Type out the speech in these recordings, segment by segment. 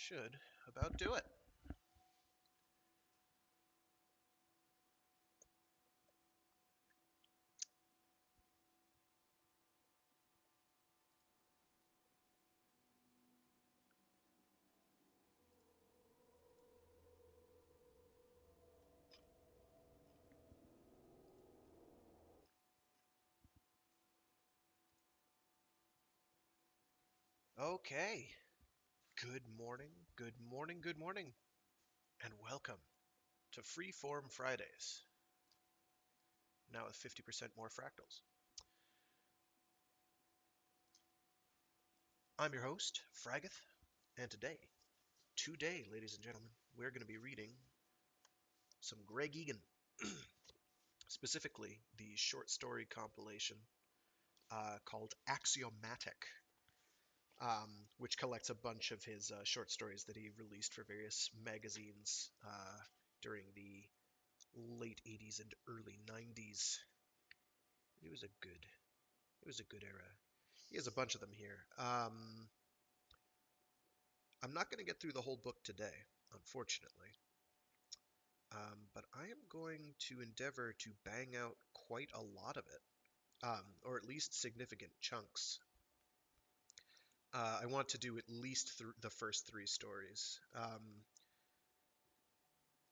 should about do it. Okay. Good morning, good morning, good morning, and welcome to Freeform Fridays. Now with 50% more fractals. I'm your host, Fragath, and today, ladies and gentlemen, we're going to be reading some Greg Egan, specifically the short story compilation called Axiomatic, which collects a bunch of his short stories that he released for various magazines during the late 80s and early 90s. It was a good, it was a good era. He has a bunch of them here. I'm not going to get through the whole book today, unfortunately, but I am going to endeavor to bang out quite a lot of it, or at least significant chunks. I want to do at least the first three stories.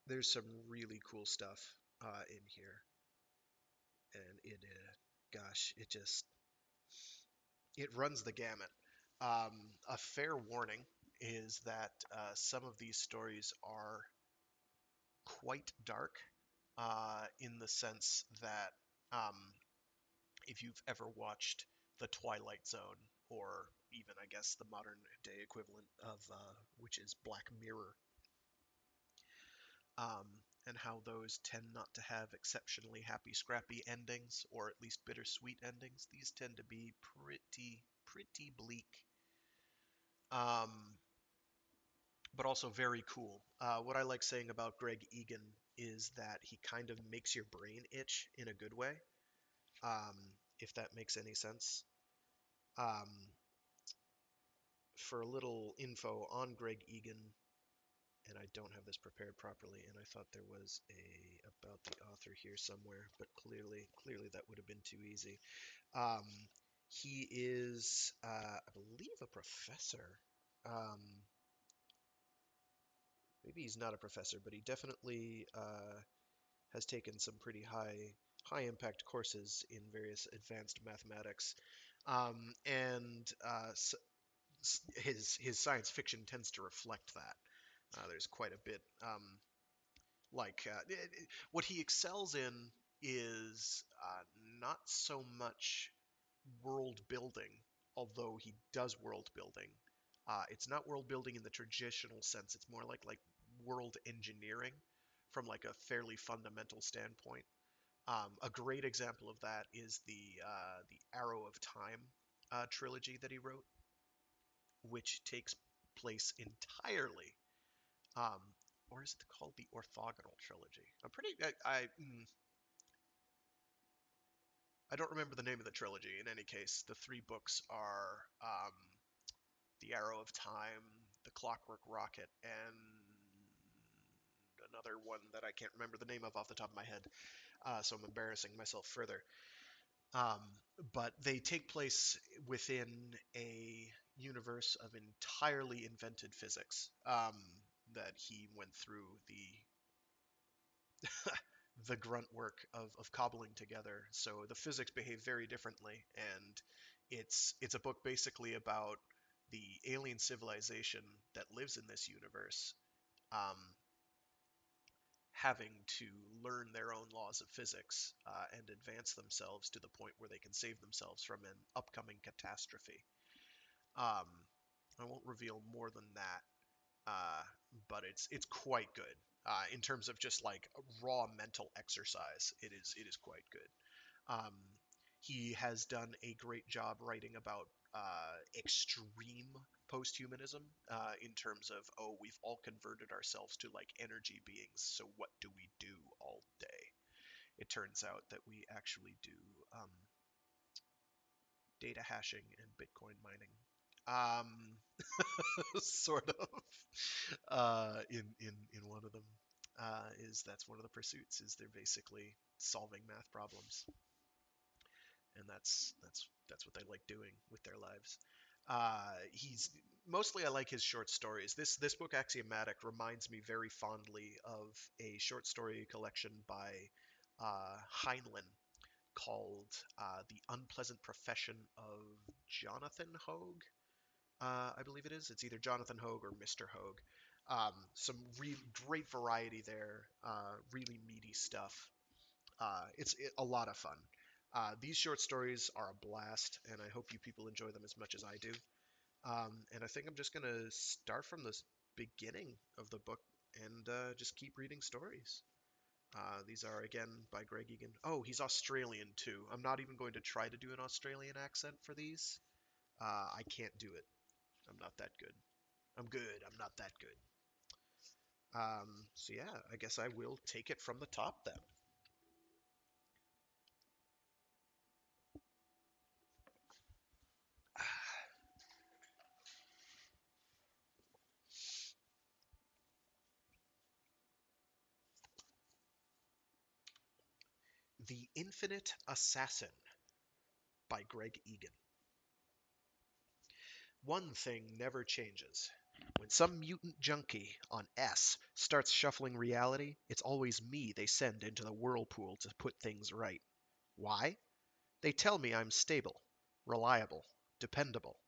There's some really cool stuff in here, and gosh, it runs the gamut. A fair warning is that some of these stories are quite dark, in the sense that um, if you've ever watched The Twilight Zone, or even, I guess, the modern day equivalent of which is Black Mirror, um, and how those tend not to have exceptionally happy, scrappy endings, or at least bittersweet endings. These tend to be pretty bleak, um, but also very cool. What I like saying about Greg Egan is that he kind of makes your brain itch in a good way, um, if that makes any sense. Um, for a little info on Greg Egan, and I don't have this prepared properly, and I thought there was about the author here somewhere, but clearly that would have been too easy. Um, he is, I believe, a professor. Um, maybe he's not a professor, but he definitely has taken some pretty high impact courses in various advanced mathematics, and his science fiction tends to reflect that. There's quite a bit. What he excels in is not so much world building, although he does world building. It's not world building in the traditional sense. It's more like world engineering from like a fairly fundamental standpoint. A great example of that is the Arrow of Time trilogy that he wrote, which takes place entirely, um, or is it called the Orthogonal trilogy? I don't remember the name of the trilogy. In any case, the three books are the Arrow of Time, the Clockwork Rocket, and another one that I can't remember the name of off the top of my head. So I'm embarrassing myself further. Um, but they take place within a universe of entirely invented physics, that he went through the grunt work of cobbling together. So the physics behave very differently, and it's a book basically about the alien civilization that lives in this universe, um, having to learn their own laws of physics and advance themselves to the point where they can save themselves from an upcoming catastrophe. Um, I won't reveal more than that, uh, but it's quite good. In terms of just like raw mental exercise, it is quite good. Um, he has done a great job writing about extreme posthumanism, in terms of, oh, we've all converted ourselves to like energy beings, so what do we do all day? It turns out that we actually do um, data hashing and Bitcoin mining. Um, sort of. In one of them, is that's one of the pursuits is they're basically solving math problems, and that's what they like doing with their lives. He's mostly I like his short stories. This book Axiomatic reminds me very fondly of a short story collection by Heinlein called The Unpleasant Profession of Jonathan Hoag. I believe it is. It's either Jonathan Hoag or Mr. Hoag. Some great variety there. Really meaty stuff. A lot of fun. These short stories are a blast, and I hope you people enjoy them as much as I do. And I think I'm just gonna start from the beginning of the book and just keep reading stories. These are again by Greg Egan. Oh, he's Australian too. I'm not even going to try to do an Australian accent for these. I can't do it. I'm not that good. I'm good. I'm not that good. So yeah, I guess I will take it from the top then. The Infinite Assassin by Greg Egan. One thing never changes. When some mutant junkie on S starts shuffling reality, it's always me they send into the whirlpool to put things right. Why? They tell me I'm stable, reliable, dependable.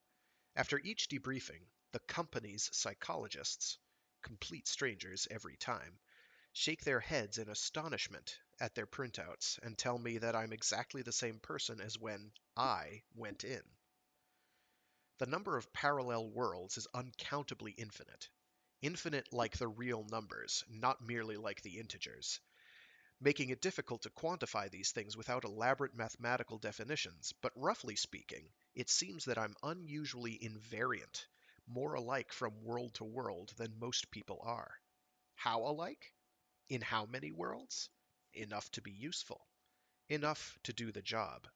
After each debriefing, the company's psychologists, complete strangers every time, shake their heads in astonishment at their printouts and tell me that I'm exactly the same person as when I went in. The number of parallel worlds is uncountably infinite. Infinite like the real numbers, not merely like the integers, making it difficult to quantify these things without elaborate mathematical definitions, but roughly speaking, it seems that I'm unusually invariant, more alike from world to world than most people are. How alike? In how many worlds? Enough to be useful. Enough to do the job.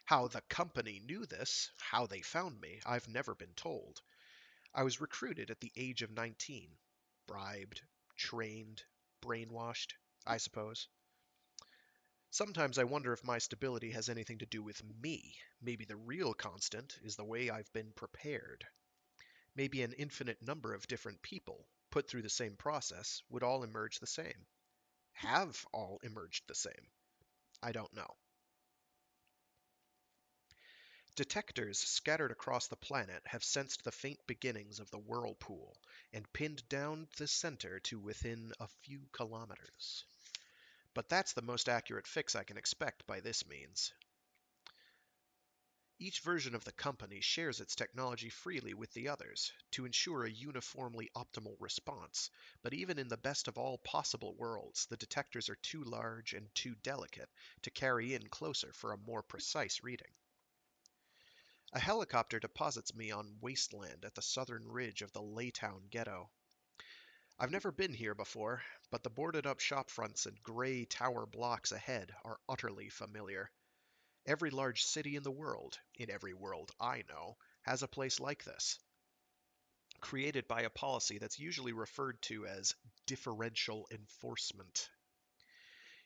How the company knew this, how they found me, I've never been told. I was recruited at the age of 19. Bribed, trained, brainwashed, I suppose. Sometimes I wonder if my stability has anything to do with me. Maybe the real constant is the way I've been prepared. Maybe an infinite number of different people, put through the same process, would all emerge the same. Have all emerged the same. I don't know. Detectors scattered across the planet have sensed the faint beginnings of the whirlpool and pinned down the center to within a few kilometers. But that's the most accurate fix I can expect by this means. Each version of the company shares its technology freely with the others to ensure a uniformly optimal response, but even in the best of all possible worlds, the detectors are too large and too delicate to carry in closer for a more precise reading. A helicopter deposits me on wasteland at the southern ridge of the Laytown ghetto. I've never been here before, but the boarded up shopfronts and gray tower blocks ahead are utterly familiar. Every large city in the world, in every world I know, has a place like this, created by a policy that's usually referred to as differential enforcement.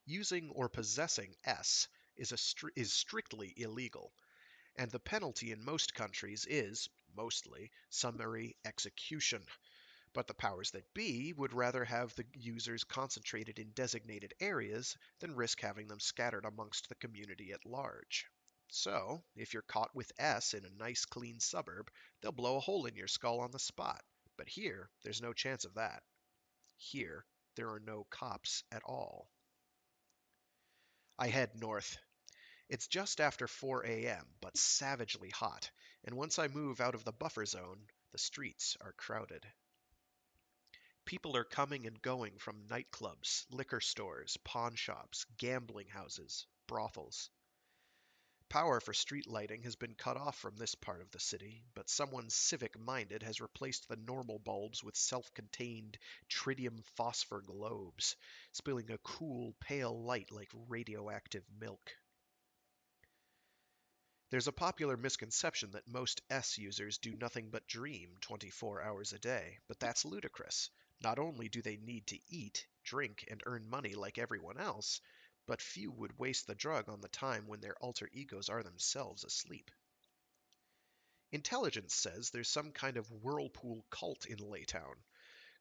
Using or possessing S is strictly illegal, and the penalty in most countries is, mostly, summary execution. But the powers that be would rather have the users concentrated in designated areas than risk having them scattered amongst the community at large. So, if you're caught with S in a nice clean suburb, they'll blow a hole in your skull on the spot. But here, there's no chance of that. Here, there are no cops at all. I head north. It's just after 4 a.m., but savagely hot, and once I move out of the buffer zone, the streets are crowded. People are coming and going from nightclubs, liquor stores, pawn shops, gambling houses, brothels. Power for street lighting has been cut off from this part of the city, but someone civic-minded has replaced the normal bulbs with self-contained tritium phosphor globes, spilling a cool, pale light like radioactive milk. There's a popular misconception that most S users do nothing but dream 24 hours a day, but that's ludicrous. Not only do they need to eat, drink, and earn money like everyone else, but few would waste the drug on the time when their alter egos are themselves asleep. Intelligence says there's some kind of whirlpool cult in Laytown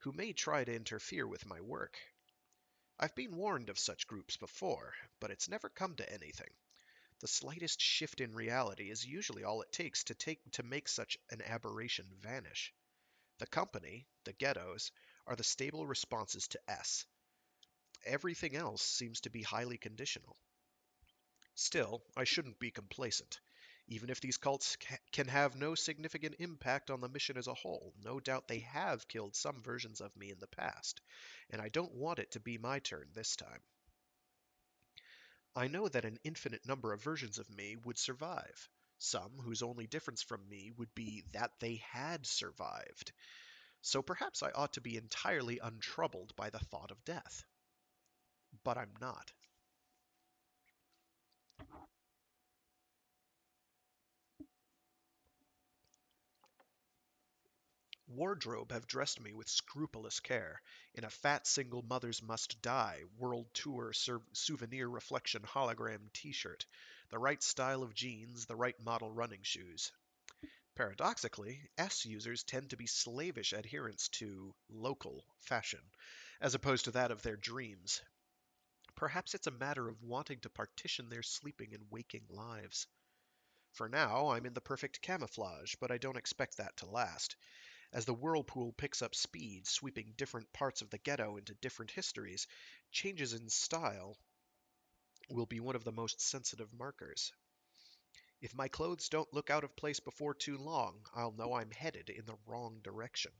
who may try to interfere with my work. I've been warned of such groups before, but it's never come to anything. The slightest shift in reality is usually all it takes to make such an aberration vanish. The company, the ghettos, are the stable responses to S. Everything else seems to be highly conditional. Still, I shouldn't be complacent. Even if these cults can have no significant impact on the mission as a whole, no doubt they have killed some versions of me in the past, and I don't want it to be my turn this time. I know that an infinite number of versions of me would survive, some whose only difference from me would be that they had survived. So perhaps I ought to be entirely untroubled by the thought of death. But I'm not. Wardrobe have dressed me with scrupulous care in a fat single mothers must die world tour souvenir reflection hologram t-shirt, the right style of jeans, the right model running shoes. Paradoxically, S users tend to be slavish adherents to local fashion, as opposed to that of their dreams. Perhaps it's a matter of wanting to partition their sleeping and waking lives. For now, I'm in the perfect camouflage, but I don't expect that to last. As the whirlpool picks up speed, sweeping different parts of the ghetto into different histories, changes in style will be one of the most sensitive markers. If my clothes don't look out of place before too long, I'll know I'm headed in the wrong direction.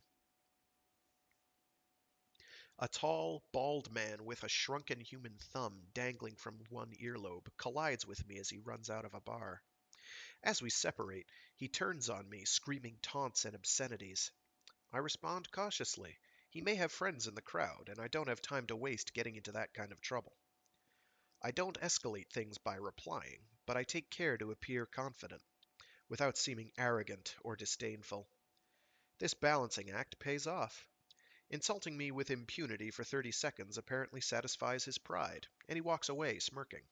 A tall, bald man with a shrunken human thumb dangling from one earlobe collides with me as he runs out of a bar. As we separate, he turns on me, screaming taunts and obscenities. I respond cautiously. He may have friends in the crowd, and I don't have time to waste getting into that kind of trouble. I don't escalate things by replying, but I take care to appear confident, without seeming arrogant or disdainful. This balancing act pays off. Insulting me with impunity for 30 seconds apparently satisfies his pride, and he walks away smirking.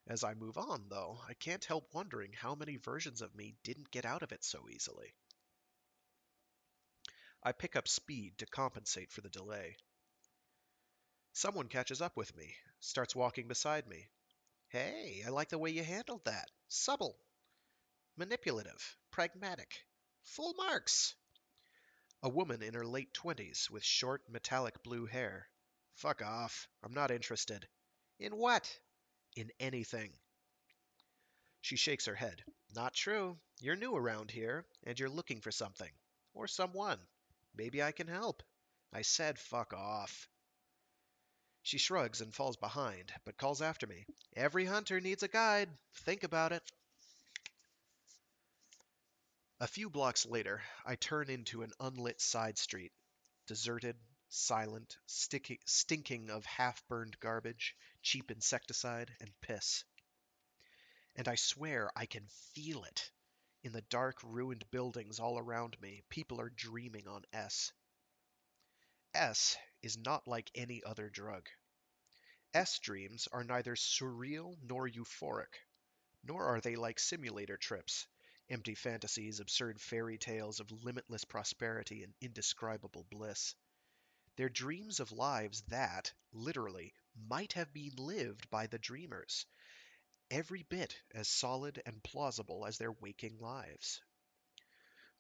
As I move on, though, I can't help wondering how many versions of me didn't get out of it so easily. I pick up speed to compensate for the delay. Someone catches up with me, starts walking beside me. Hey, I like the way you handled that. Subtle, manipulative, pragmatic. Full marks. A woman in her late 20s with short, metallic blue hair. Fuck off. I'm not interested. In what? In anything. She shakes her head. Not true. You're new around here, and you're looking for something. Or someone. Maybe I can help. I said fuck off. She shrugs and falls behind, but calls after me. Every hunter needs a guide. Think about it. A few blocks later, I turn into an unlit side street. Deserted, silent, stinking of half-burned garbage, cheap insecticide, and piss. And I swear I can feel it. In the dark, ruined buildings all around me, people are dreaming on S. S is not like any other drug. S dreams are neither surreal nor euphoric, nor are they like simulator trips, empty fantasies, absurd fairy tales of limitless prosperity and indescribable bliss. They're dreams of lives that, literally, might have been lived by the dreamers, every bit as solid and plausible as their waking lives.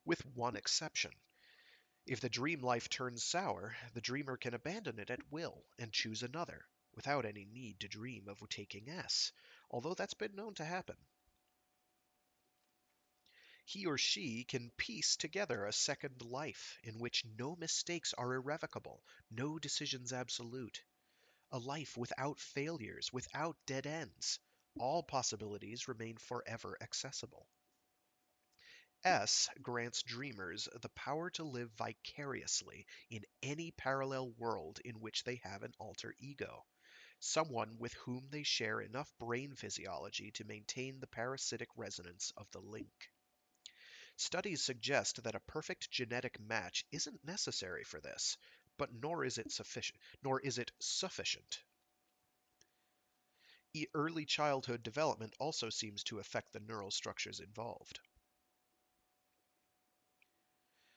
With one exception. If the dream life turns sour, the dreamer can abandon it at will and choose another, without any need to dream of taking S, although that's been known to happen. He or she can piece together a second life in which no mistakes are irrevocable, no decisions absolute. A life without failures, without dead ends. All possibilities remain forever accessible. S grants dreamers the power to live vicariously in any parallel world in which they have an alter ego. someone with whom they share enough brain physiology to maintain the parasitic resonance of the link. Studies suggest that a perfect genetic match isn't necessary for this, but nor is it sufficient. Early childhood development also seems to affect the neural structures involved.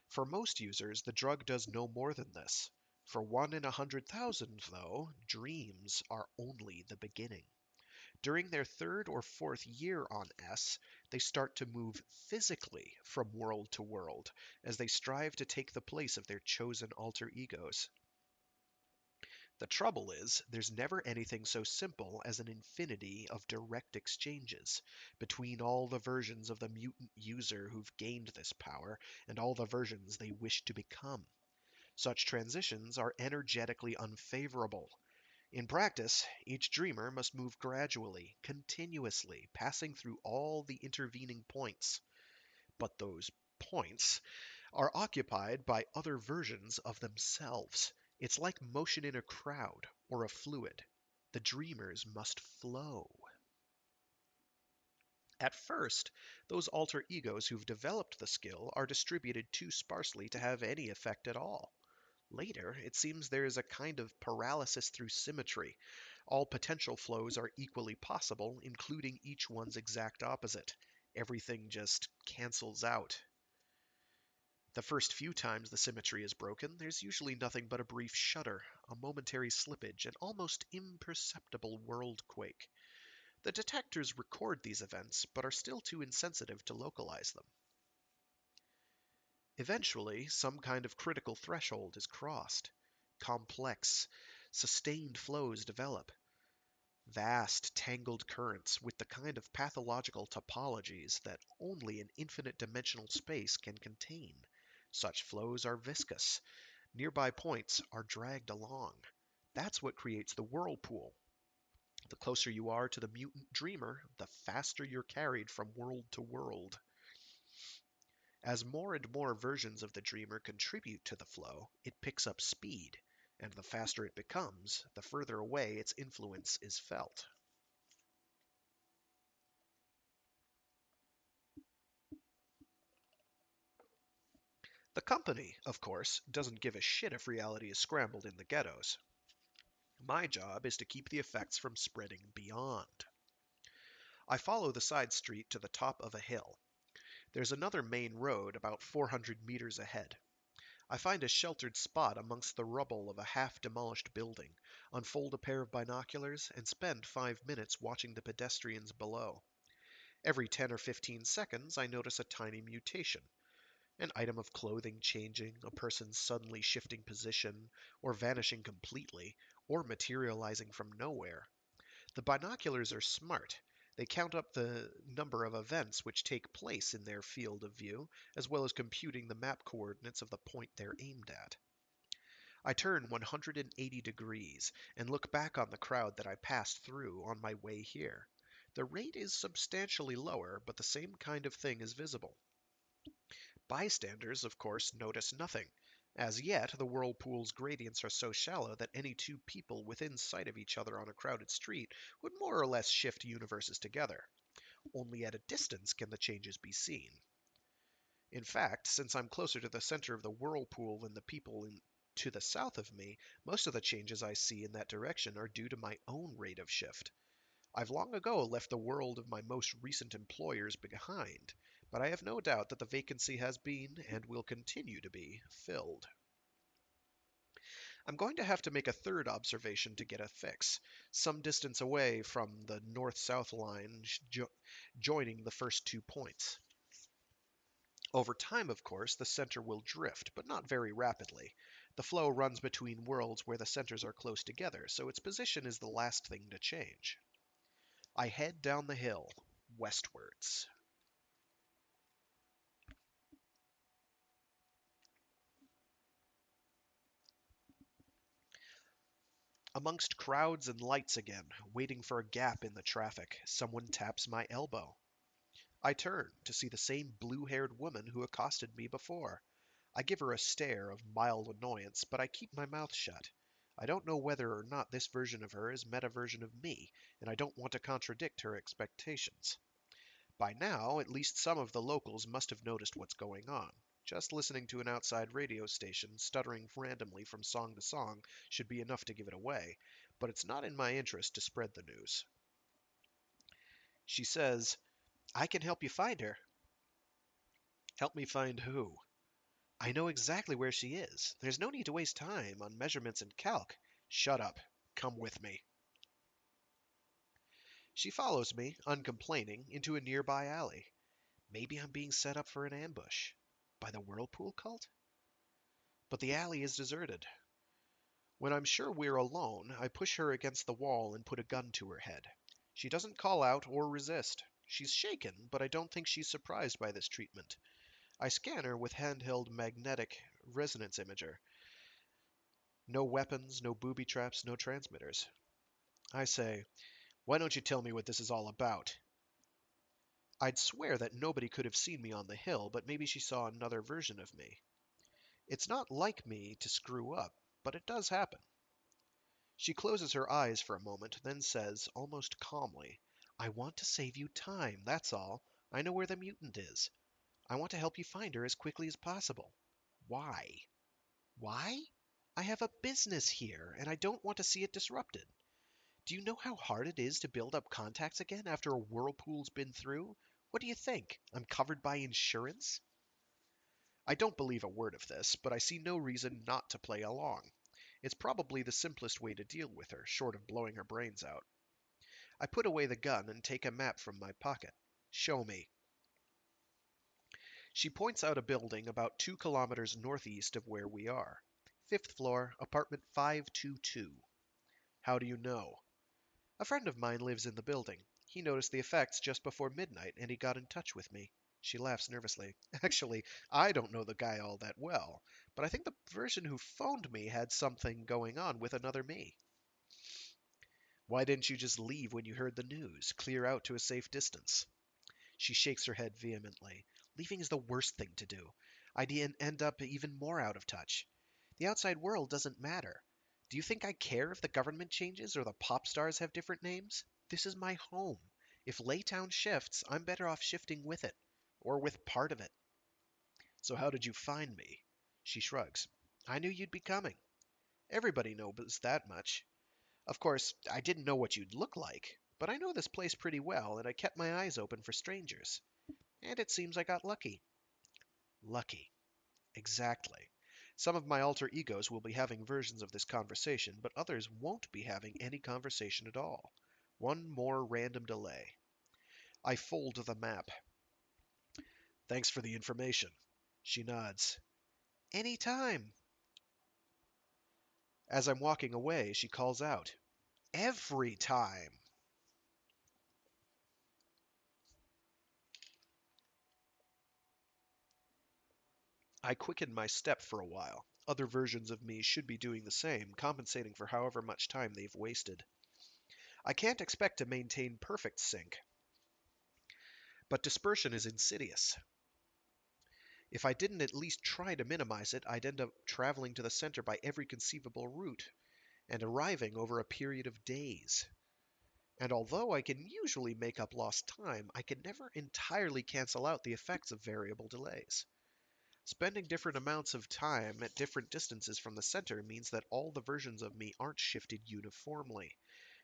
For most users, the drug does no more than this. For 1 in 100,000, though, dreams are only the beginning. During their third or fourth year on S, they start to move physically from world to world as they strive to take the place of their chosen alter egos. The trouble is, there's never anything so simple as an infinity of direct exchanges between all the versions of the mutant user who've gained this power and all the versions they wish to become. Such transitions are energetically unfavorable. In practice, each dreamer must move gradually, continuously, passing through all the intervening points. But those points are occupied by other versions of themselves. It's like motion in a crowd or a fluid. The dreamers must flow. At first, those alter egos who've developed the skill are distributed too sparsely to have any effect at all. Later, it seems there is a kind of paralysis through symmetry. All potential flows are equally possible, including each one's exact opposite. Everything just cancels out. The first few times the symmetry is broken, there's usually nothing but a brief shudder, a momentary slippage, an almost imperceptible world quake. The detectors record these events, but are still too insensitive to localize them. Eventually, some kind of critical threshold is crossed. Complex, sustained flows develop. Vast, tangled currents with the kind of pathological topologies that only an infinite dimensional space can contain. Such flows are viscous. Nearby points are dragged along. That's what creates the whirlpool. The closer you are to the mutant dreamer, the faster you're carried from world to world. As more and more versions of the dreamer contribute to the flow, it picks up speed, and the faster it becomes, the further away its influence is felt. The company, of course, doesn't give a shit if reality is scrambled in the ghettos. My job is to keep the effects from spreading beyond. I follow the side street to the top of a hill. There's another main road about 400 meters ahead. I find a sheltered spot amongst the rubble of a half-demolished building, unfold a pair of binoculars, and spend 5 minutes watching the pedestrians below. Every 10 or 15 seconds, I notice a tiny mutation. An item of clothing changing, a person suddenly shifting position, or vanishing completely, or materializing from nowhere. The binoculars are smart. They count up the number of events which take place in their field of view, as well as computing the map coordinates of the point they're aimed at. I turn 180 degrees and look back on the crowd that I passed through on my way here. The rate is substantially lower, but the same kind of thing is visible. Bystanders, of course, notice nothing. As yet, the whirlpool's gradients are so shallow that any two people within sight of each other on a crowded street would more or less shift universes together. Only at a distance can the changes be seen. In fact, since I'm closer to the center of the whirlpool than the people to the south of me, most of the changes I see in that direction are due to my own rate of shift. I've long ago left the world of my most recent employers behind, but I have no doubt that the vacancy has been, and will continue to be, filled. I'm going to have to make a third observation to get a fix, some distance away from the north-south line joining the first 2 points. Over time, of course, the center will drift, but not very rapidly. The flow runs between worlds where the centers are close together, so its position is the last thing to change. I head down the hill, westwards. Amongst crowds and lights again, waiting for a gap in the traffic, someone taps my elbow. I turn to see the same blue-haired woman who accosted me before. I give her a stare of mild annoyance, but I keep my mouth shut. I don't know whether or not this version of her is met a version of me, and I don't want to contradict her expectations. By now, at least some of the locals must have noticed what's going on. Just listening to an outside radio station stuttering randomly from song to song should be enough to give it away, but it's not in my interest to spread the news. She says, I can help you find her. Help me find who? I know exactly where she is. There's no need to waste time on measurements and calc. Shut up. Come with me. She follows me, uncomplaining, into a nearby alley. Maybe I'm being set up for an ambush. By the Whirlpool cult? But the alley is deserted. When I'm sure we're alone, I push her against the wall and put a gun to her head. She doesn't call out or resist. She's shaken, but I don't think she's surprised by this treatment. I scan her with handheld magnetic resonance imager. No weapons, no booby traps, no transmitters. I say, why don't you tell me what this is all about? I'd swear that nobody could have seen me on the hill, but maybe she saw another version of me. It's not like me to screw up, but it does happen. She closes her eyes for a moment, then says, almost calmly, I want to save you time, that's all. I know where the mutant is. I want to help you find her as quickly as possible. Why? Why? I have a business here, and I don't want to see it disrupted. Do you know how hard it is to build up contacts again after a whirlpool's been through? What do you think? I'm covered by insurance? I don't believe a word of this, but I see no reason not to play along. It's probably the simplest way to deal with her, short of blowing her brains out. I put away the gun and take a map from my pocket. Show me. She points out a building about 2 kilometers northeast of where we are. 5th floor, apartment 522. How do you know? A friend of mine lives in the building. He noticed the effects just before midnight, and he got in touch with me. She laughs nervously. Actually, I don't know the guy all that well, but I think the person who phoned me had something going on with another me. Why didn't you just leave when you heard the news? Clear out to a safe distance? She shakes her head vehemently. Leaving is the worst thing to do. I'd end up even more out of touch. The outside world doesn't matter. Do you think I care if the government changes or the pop stars have different names? This is my home. If Laytown shifts, I'm better off shifting with it, or with part of it. So how did you find me? She shrugs. I knew you'd be coming. Everybody knows that much. Of course, I didn't know what you'd look like, but I know this place pretty well, and I kept my eyes open for strangers. And it seems I got lucky. Lucky. Exactly. Some of my alter egos will be having versions of this conversation, but others won't be having any conversation at all. One more random delay. I fold the map. Thanks for the information. She nods. Any time. As I'm walking away, she calls out. Every time. I quicken my step for a while. Other versions of me should be doing the same, compensating for however much time they've wasted. I can't expect to maintain perfect sync, but dispersion is insidious. If I didn't at least try to minimize it, I'd end up traveling to the center by every conceivable route, and arriving over a period of days. And although I can usually make up lost time, I can never entirely cancel out the effects of variable delays. Spending different amounts of time at different distances from the center means that all the versions of me aren't shifted uniformly.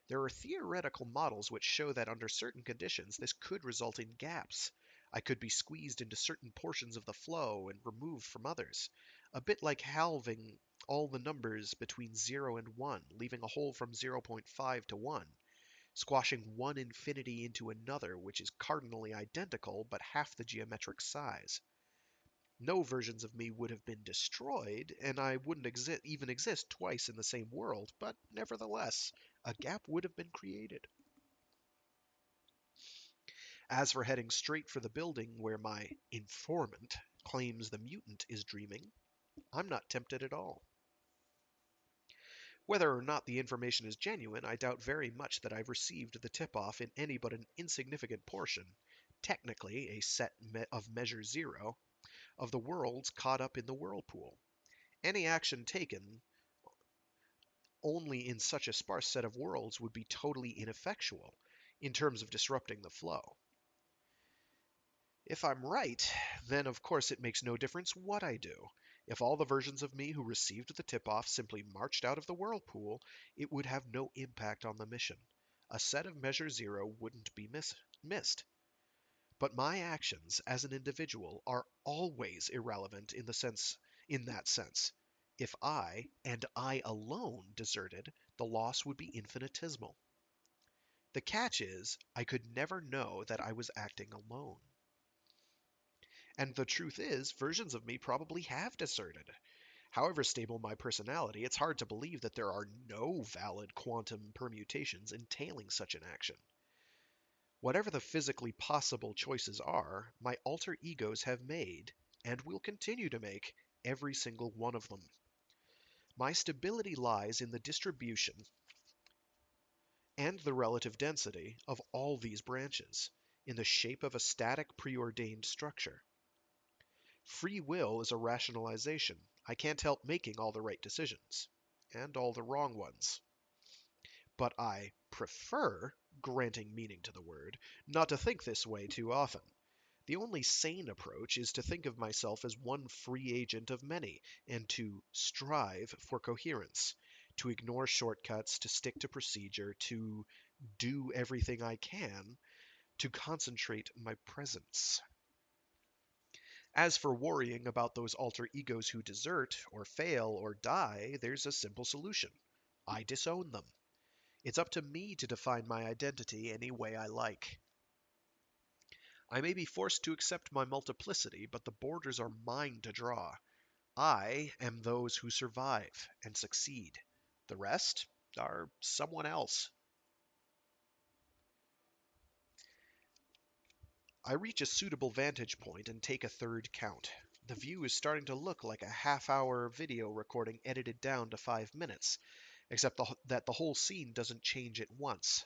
There are theoretical models which show that under certain conditions this could result in gaps. I could be squeezed into certain portions of the flow and removed from others, a bit like halving all the numbers between 0 and 1, leaving a hole from 0.5 to 1, squashing one infinity into another which is cardinally identical but half the geometric size. No versions of me would have been destroyed, and I wouldn't even exist twice in the same world, but nevertheless, a gap would have been created. As for heading straight for the building where my informant claims the mutant is dreaming, I'm not tempted at all. Whether or not the information is genuine, I doubt very much that I've received the tip-off in any but an insignificant portion, technically a set of measure zero, of the worlds caught up in the whirlpool. Any action taken only in such a sparse set of worlds would be totally ineffectual in terms of disrupting the flow. If I'm right, then of course it makes no difference what I do. If all the versions of me who received the tip-off simply marched out of the whirlpool, it would have no impact on the mission. A set of measure zero wouldn't be missed. But my actions as an individual are always irrelevant in that sense. If I, and I alone, deserted, the loss would be infinitesimal. The catch is, I could never know that I was acting alone. And the truth is, versions of me probably have deserted. However stable my personality, it's hard to believe that there are no valid quantum permutations entailing such an action. Whatever the physically possible choices are, my alter egos have made, and will continue to make, every single one of them. My stability lies in the distribution and the relative density of all these branches, in the shape of a static preordained structure. Free will is a rationalization. I can't help making all the right decisions, and all the wrong ones. But I prefer, granting meaning to the word, not to think this way too often. The only sane approach is to think of myself as one free agent of many, and to strive for coherence, to ignore shortcuts, to stick to procedure, to do everything I can, to concentrate my presence. As for worrying about those alter egos who desert, or fail, or die, there's a simple solution. I disown them. It's up to me to define my identity any way I like. I may be forced to accept my multiplicity, but the borders are mine to draw. I am those who survive and succeed. The rest are someone else. I reach a suitable vantage point and take a third count. The view is starting to look like a half-hour video recording edited down to 5 minutes, except that the whole scene doesn't change at once.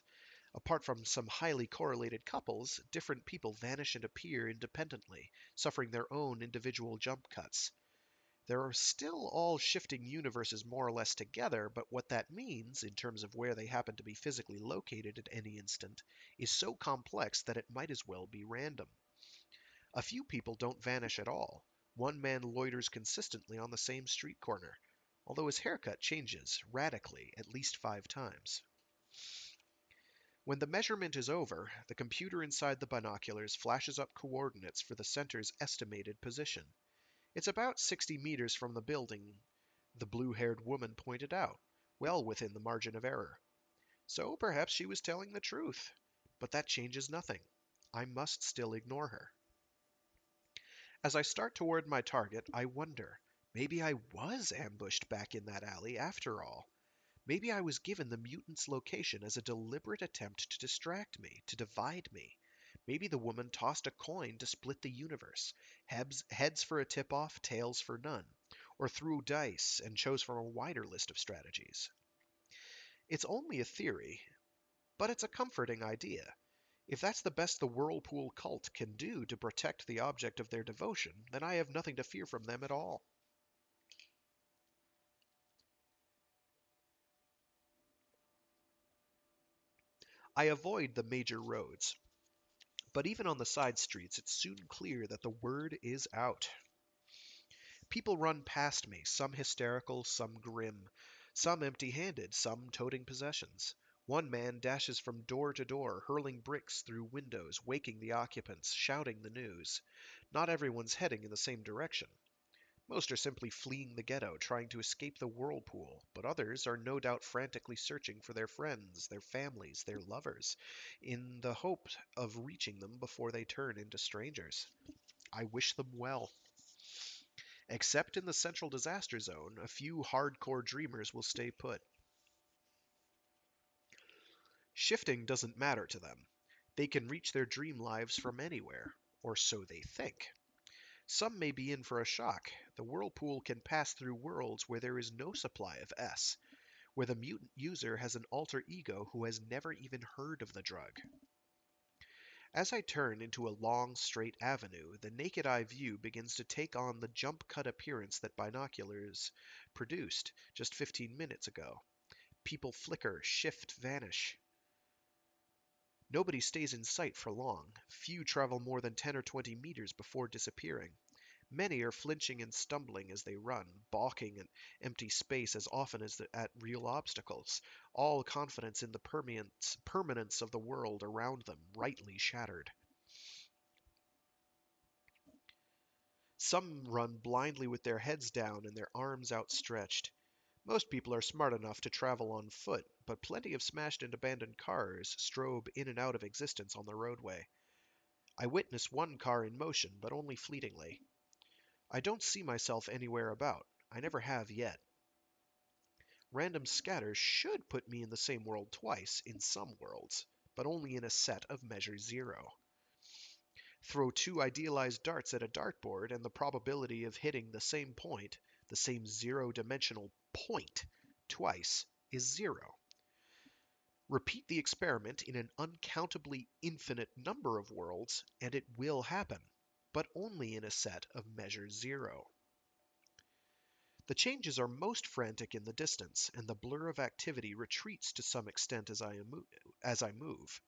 Apart from some highly correlated couples, different people vanish and appear independently, suffering their own individual jump cuts. There are still all shifting universes more or less together, but what that means, in terms of where they happen to be physically located at any instant, is so complex that it might as well be random. A few people don't vanish at all. One man loiters consistently on the same street corner, although his haircut changes radically at least 5 times. When the measurement is over, the computer inside the binoculars flashes up coordinates for the center's estimated position. It's about 60 meters from the building the blue-haired woman pointed out, well within the margin of error. So perhaps she was telling the truth. But that changes nothing. I must still ignore her. As I start toward my target, I wonder, maybe I was ambushed back in that alley after all. Maybe I was given the mutant's location as a deliberate attempt to distract me, to divide me. Maybe the woman tossed a coin to split the universe, heads for a tip-off, tails for none, or threw dice and chose from a wider list of strategies. It's only a theory, but it's a comforting idea. If that's the best the Whirlpool cult can do to protect the object of their devotion, then I have nothing to fear from them at all. I avoid the major roads, but even on the side streets it's soon clear that the word is out. People run past me, some hysterical, some grim, some empty-handed, some toting possessions. One man dashes from door to door, hurling bricks through windows, waking the occupants, shouting the news. Not everyone's heading in the same direction. Most are simply fleeing the ghetto, trying to escape the whirlpool, but others are no doubt frantically searching for their friends, their families, their lovers, in the hope of reaching them before they turn into strangers. I wish them well. Except in the central disaster zone, a few hardcore dreamers will stay put. Shifting doesn't matter to them. They can reach their dream lives from anywhere, or so they think. Some may be in for a shock. The whirlpool can pass through worlds where there is no supply of S, where the mutant user has an alter ego who has never even heard of the drug. As I turn into a long, straight avenue, the naked eye view begins to take on the jump cut appearance that binoculars produced just 15 minutes ago. People flicker, shift, vanish. Nobody stays in sight for long. Few travel more than 10 or 20 meters before disappearing. Many are flinching and stumbling as they run, balking at empty space as often as at real obstacles, all confidence in the permanence of the world around them rightly shattered. Some run blindly with their heads down and their arms outstretched. Most people are smart enough to travel on foot, but plenty of smashed and abandoned cars strobe in and out of existence on the roadway. I witness one car in motion, but only fleetingly. I don't see myself anywhere about. I never have yet. Random scatters should put me in the same world twice, in some worlds, but only in a set of measure zero. Throw two idealized darts at a dartboard, and the probability of hitting the same point, the same zero-dimensional point, twice, is zero. Repeat the experiment in an uncountably infinite number of worlds, and it will happen, but only in a set of measure zero. The changes are most frantic in the distance, and the blur of activity retreats to some extent as I move,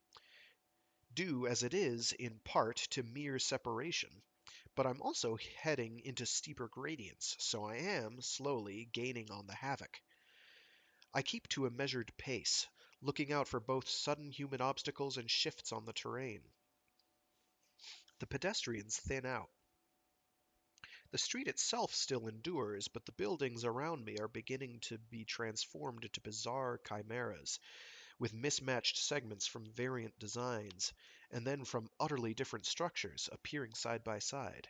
due as it is in part to mere separation. But I'm also heading into steeper gradients, so I am, slowly, gaining on the havoc. I keep to a measured pace, looking out for both sudden human obstacles and shifts on the terrain. The pedestrians thin out. The street itself still endures, but the buildings around me are beginning to be transformed into bizarre chimeras, with mismatched segments from variant designs, and then from utterly different structures, appearing side by side.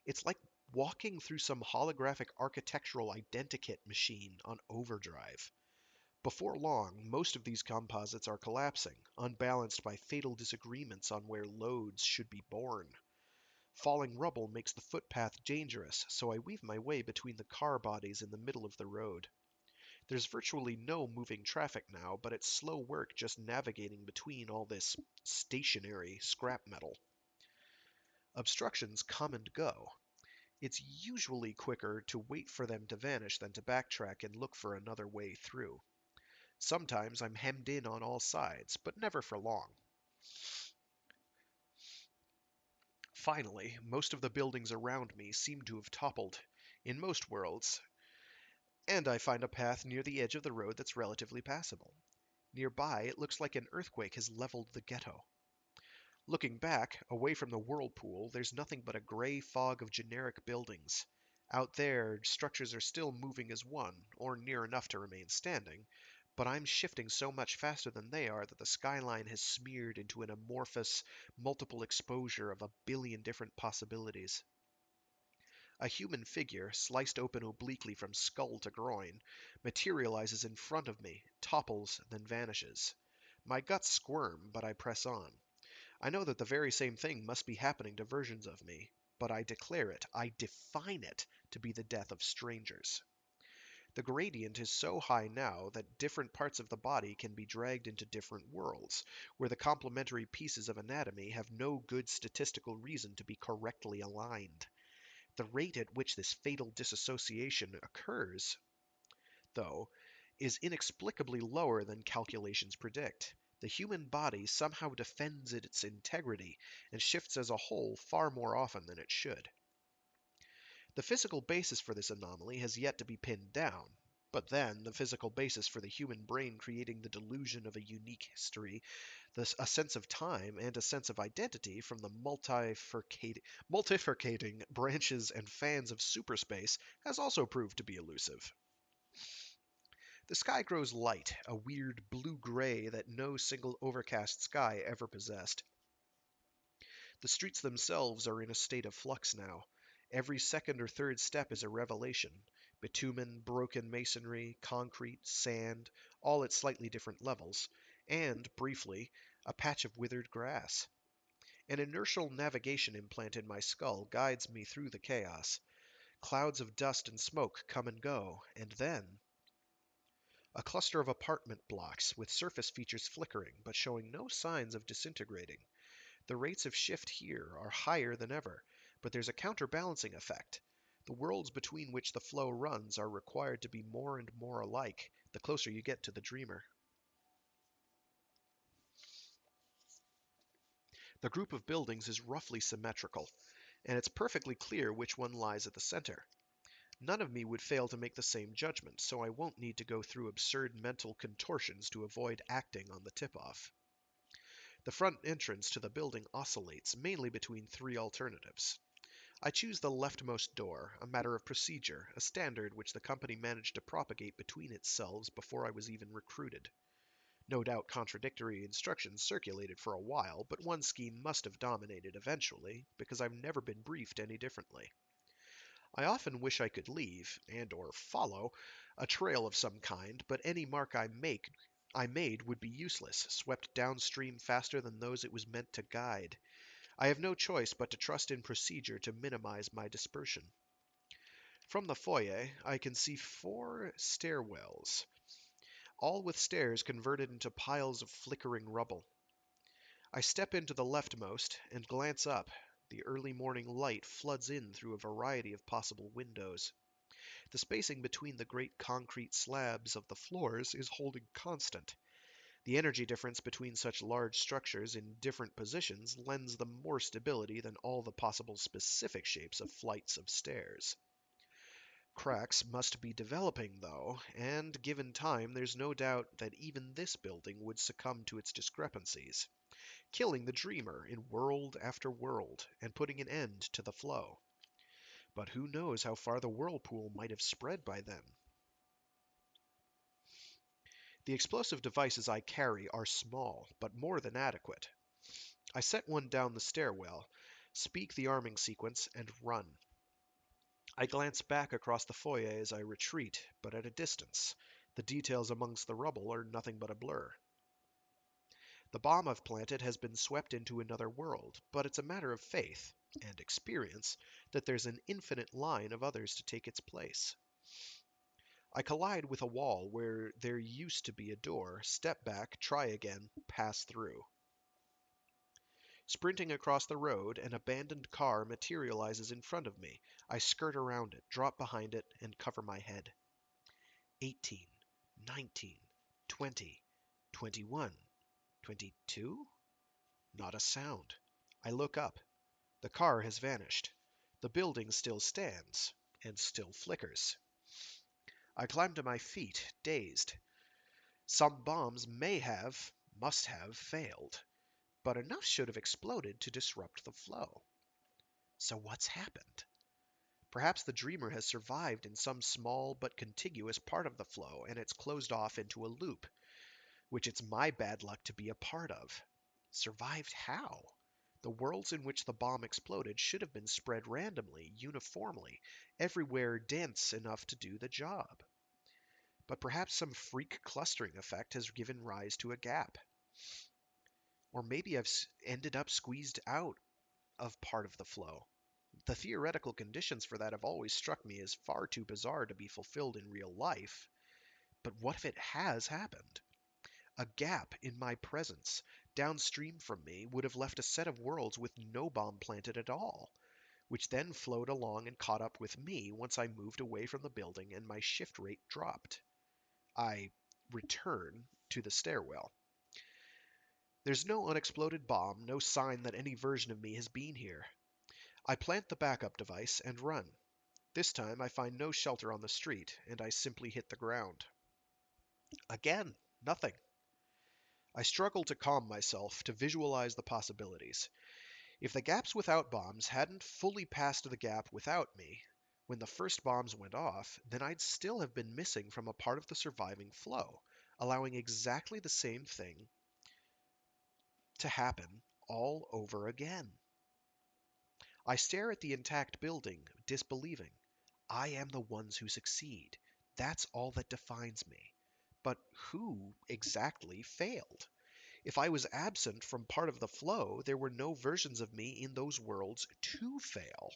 It's like walking through some holographic architectural identikit machine on overdrive. Before long, most of these composites are collapsing, unbalanced by fatal disagreements on where loads should be borne. Falling rubble makes the footpath dangerous, so I weave my way between the car bodies in the middle of the road. There's virtually no moving traffic now, but it's slow work just navigating between all this stationary scrap metal. Obstructions come and go. It's usually quicker to wait for them to vanish than to backtrack and look for another way through. Sometimes I'm hemmed in on all sides, but never for long. Finally, most of the buildings around me seem to have toppled, in most worlds, and I find a path near the edge of the road that's relatively passable. Nearby, it looks like an earthquake has leveled the ghetto. Looking back, away from the whirlpool, there's nothing but a gray fog of generic buildings. Out there, structures are still moving as one, or near enough to remain standing, but I'm shifting so much faster than they are that the skyline has smeared into an amorphous, multiple exposure of a billion different possibilities. A human figure, sliced open obliquely from skull to groin, materializes in front of me, topples, then vanishes. My guts squirm, but I press on. I know that the very same thing must be happening to versions of me, but I declare it, I define it, to be the death of strangers. The gradient is so high now that different parts of the body can be dragged into different worlds, where the complementary pieces of anatomy have no good statistical reason to be correctly aligned. The rate at which this fatal disassociation occurs, though, is inexplicably lower than calculations predict. The human body somehow defends its integrity and shifts as a whole far more often than it should. The physical basis for this anomaly has yet to be pinned down, but then the physical basis for the human brain creating the delusion of a unique history, a sense of time, and a sense of identity from the multifurcating branches and fans of superspace has also proved to be elusive. The sky grows light, a weird blue-gray that no single overcast sky ever possessed. The streets themselves are in a state of flux now. Every second or third step is a revelation. Bitumen, broken masonry, concrete, sand, all at slightly different levels, and, briefly, a patch of withered grass. An inertial navigation implant in my skull guides me through the chaos. Clouds of dust and smoke come and go, and then a cluster of apartment blocks with surface features flickering but showing no signs of disintegrating. The rates of shift here are higher than ever, but there's a counterbalancing effect. The worlds between which the flow runs are required to be more and more alike, the closer you get to the dreamer. The group of buildings is roughly symmetrical, and it's perfectly clear which one lies at the center. None of me would fail to make the same judgment, so I won't need to go through absurd mental contortions to avoid acting on the tip-off. The front entrance to the building oscillates, mainly between three alternatives. I choose the leftmost door, a matter of procedure, a standard which the company managed to propagate between itself before I was even recruited. No doubt contradictory instructions circulated for a while, but one scheme must have dominated eventually, because I've never been briefed any differently. I often wish I could leave, and or follow, a trail of some kind, but any mark I made would be useless, swept downstream faster than those it was meant to guide. I have no choice but to trust in procedure to minimize my dispersion. From the foyer, I can see 4 stairwells, all with stairs converted into piles of flickering rubble. I step into the leftmost and glance up. The early morning light floods in through a variety of possible windows. The spacing between the great concrete slabs of the floors is holding constant. The energy difference between such large structures in different positions lends them more stability than all the possible specific shapes of flights of stairs. Cracks must be developing, though, and given time, there's no doubt that even this building would succumb to its discrepancies, killing the dreamer in world after world and putting an end to the flow. But who knows how far the whirlpool might have spread by then? The explosive devices I carry are small, but more than adequate. I set one down the stairwell, speak the arming sequence, and run. I glance back across the foyer as I retreat, but at a distance. The details amongst the rubble are nothing but a blur. The bomb I've planted has been swept into another world, but it's a matter of faith and experience that there's an infinite line of others to take its place. I collide with a wall where there used to be a door, step back, try again, pass through. Sprinting across the road, an abandoned car materializes in front of me. I skirt around it, drop behind it, and cover my head. 18, 19, 20, 21, 22? Not a sound. I look up. The car has vanished. The building still stands, and still flickers. I climb to my feet, dazed. Some bombs must have, failed, but enough should have exploded to disrupt the flow. So what's happened? Perhaps the dreamer has survived in some small but contiguous part of the flow, and it's closed off into a loop, which it's my bad luck to be a part of. Survived how? The worlds in which the bomb exploded should have been spread randomly, uniformly, everywhere dense enough to do the job. But perhaps some freak clustering effect has given rise to a gap. Or maybe I've ended up squeezed out of part of the flow. The theoretical conditions for that have always struck me as far too bizarre to be fulfilled in real life. But what if it has happened? A gap in my presence, downstream from me, would have left a set of worlds with no bomb planted at all, which then flowed along and caught up with me once I moved away from the building and my shift rate dropped. I return to the stairwell. There's no unexploded bomb, no sign that any version of me has been here. I plant the backup device and run. This time I find no shelter on the street, and I simply hit the ground. Again, nothing. I struggle to calm myself, to visualize the possibilities. If the gaps without bombs hadn't fully passed the gap without me, when the first bombs went off, then I'd still have been missing from a part of the surviving flow, allowing exactly the same thing to happen all over again. I stare at the intact building, disbelieving. I am the ones who succeed. That's all that defines me. But who exactly failed? If I was absent from part of the flow, there were no versions of me in those worlds to fail.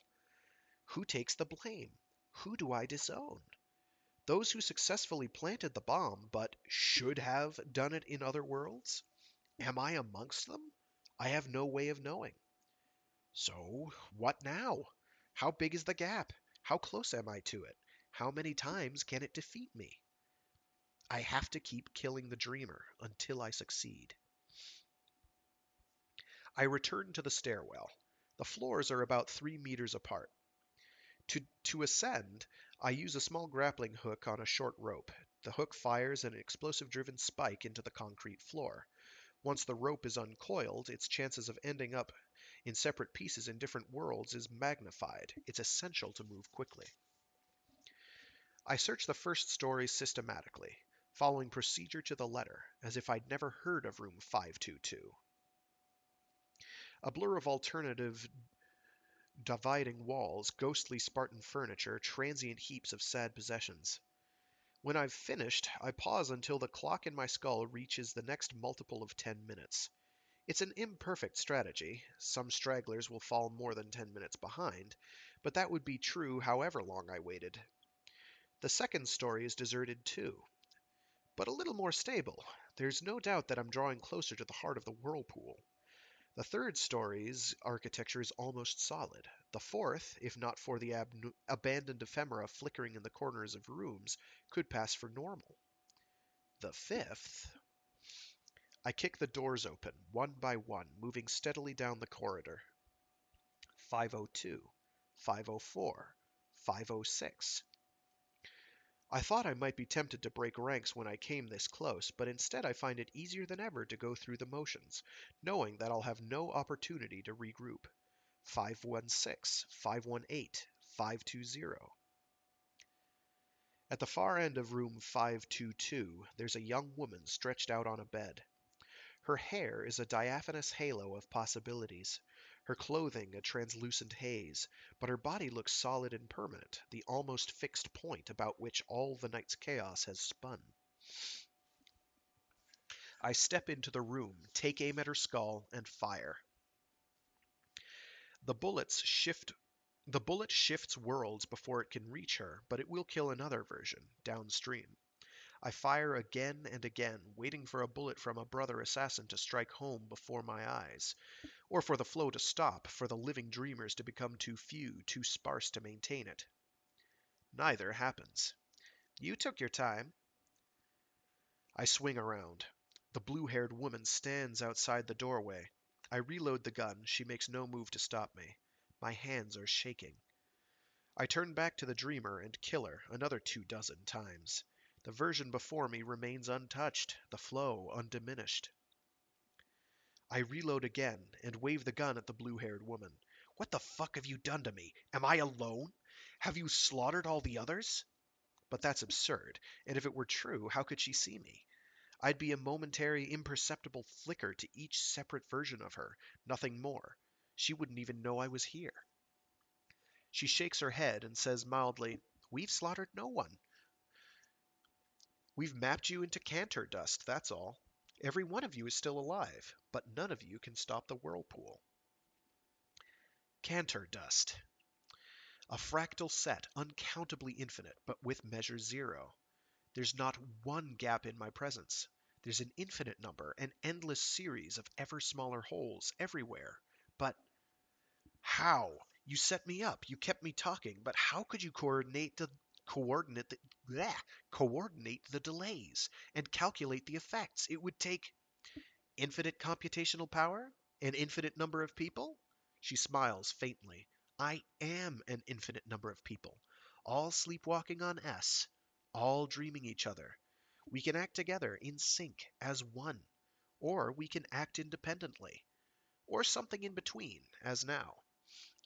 Who takes the blame? Who do I disown? Those who successfully planted the bomb, but should have done it in other worlds? Am I amongst them? I have no way of knowing. So, what now? How big is the gap? How close am I to it? How many times can it defeat me? I have to keep killing the dreamer until I succeed. I return to the stairwell. The floors are about 3 meters apart. To ascend, I use a small grappling hook on a short rope. The hook fires an explosive-driven spike into the concrete floor. Once the rope is uncoiled, its chances of ending up in separate pieces in different worlds is magnified. It's essential to move quickly. I search the first story systematically, following procedure to the letter, as if I'd never heard of room 522. A blur of alternative dividing walls, ghostly Spartan furniture, transient heaps of sad possessions. When I've finished, I pause until the clock in my skull reaches the next multiple of 10 minutes. It's an imperfect strategy. Some stragglers will fall more than 10 minutes behind, but that would be true however long I waited. The second story is deserted too, but a little more stable. There's no doubt that I'm drawing closer to the heart of the whirlpool. The third story's architecture is almost solid. The fourth, if not for the abandoned ephemera flickering in the corners of rooms, could pass for normal. The fifth. I kick the doors open, one by one, moving steadily down the corridor. 502, 504, 506. I thought I might be tempted to break ranks when I came this close, but instead I find it easier than ever to go through the motions, knowing that I'll have no opportunity to regroup. 516, 518, 520. At the far end of room 522, there's a young woman stretched out on a bed. Her hair is a diaphanous halo of possibilities, her clothing a translucent haze, but her body looks solid and permanent, the almost fixed point about which all the night's chaos has spun. I step into the room, take aim at her skull, and fire. The bullets shift The bullet shifts worlds before it can reach her, but it will kill another version, downstream. I fire again and again, waiting for a bullet from a brother assassin to strike home before my eyes, or for the flow to stop, for the living dreamers to become too few, too sparse to maintain it. Neither happens. You took your time. I swing around. The blue-haired woman stands outside the doorway. I reload the gun. She makes no move to stop me. My hands are shaking. I turn back to the dreamer and kill her another 24 times. The version before me remains untouched, the flow undiminished. I reload again and wave the gun at the blue-haired woman. What the fuck have you done to me? Am I alone? Have you slaughtered all the others? But that's absurd, and if it were true, how could she see me? I'd be a momentary, imperceptible flicker to each separate version of her, nothing more. She wouldn't even know I was here. She shakes her head and says mildly, "We've slaughtered no one. We've mapped you into canter dust, that's all. Every one of you is still alive, but none of you can stop the whirlpool." Canter dust. A fractal set, uncountably infinite, but with measure zero. There's not one gap in my presence. There's an infinite number, an endless series of ever smaller holes everywhere. But how? You set me up, you kept me talking, but how could you coordinate the bleh, coordinate the delays and calculate the effects? It would take infinite computational power? An infinite number of people? She smiles faintly. I am an infinite number of people, all sleepwalking on S, all dreaming each other. We can act together in sync as one, or we can act independently, or something in between, as now.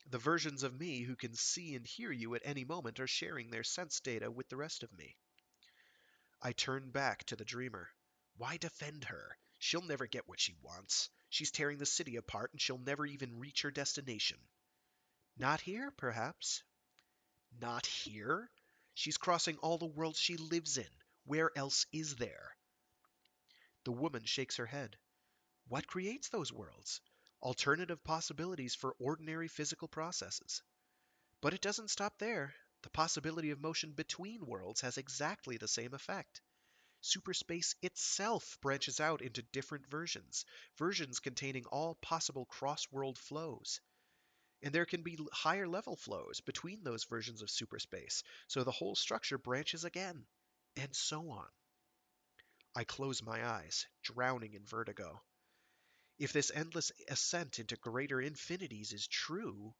The versions of me who can see and hear you at any moment are sharing their sense data with the rest of me. I turn back to the dreamer. Why defend her? She'll never get what she wants. She's tearing the city apart and she'll never even reach her destination. Not here, perhaps. Not here? She's crossing all the worlds she lives in. Where else is there? The woman shakes her head. What creates those worlds? Alternative possibilities for ordinary physical processes. But it doesn't stop there. The possibility of motion between worlds has exactly the same effect. Superspace itself branches out into different versions, versions containing all possible cross-world flows. And there can be higher level flows between those versions of superspace, so the whole structure branches again, and so on. I close my eyes, drowning in vertigo. If this endless ascent into greater infinities is true,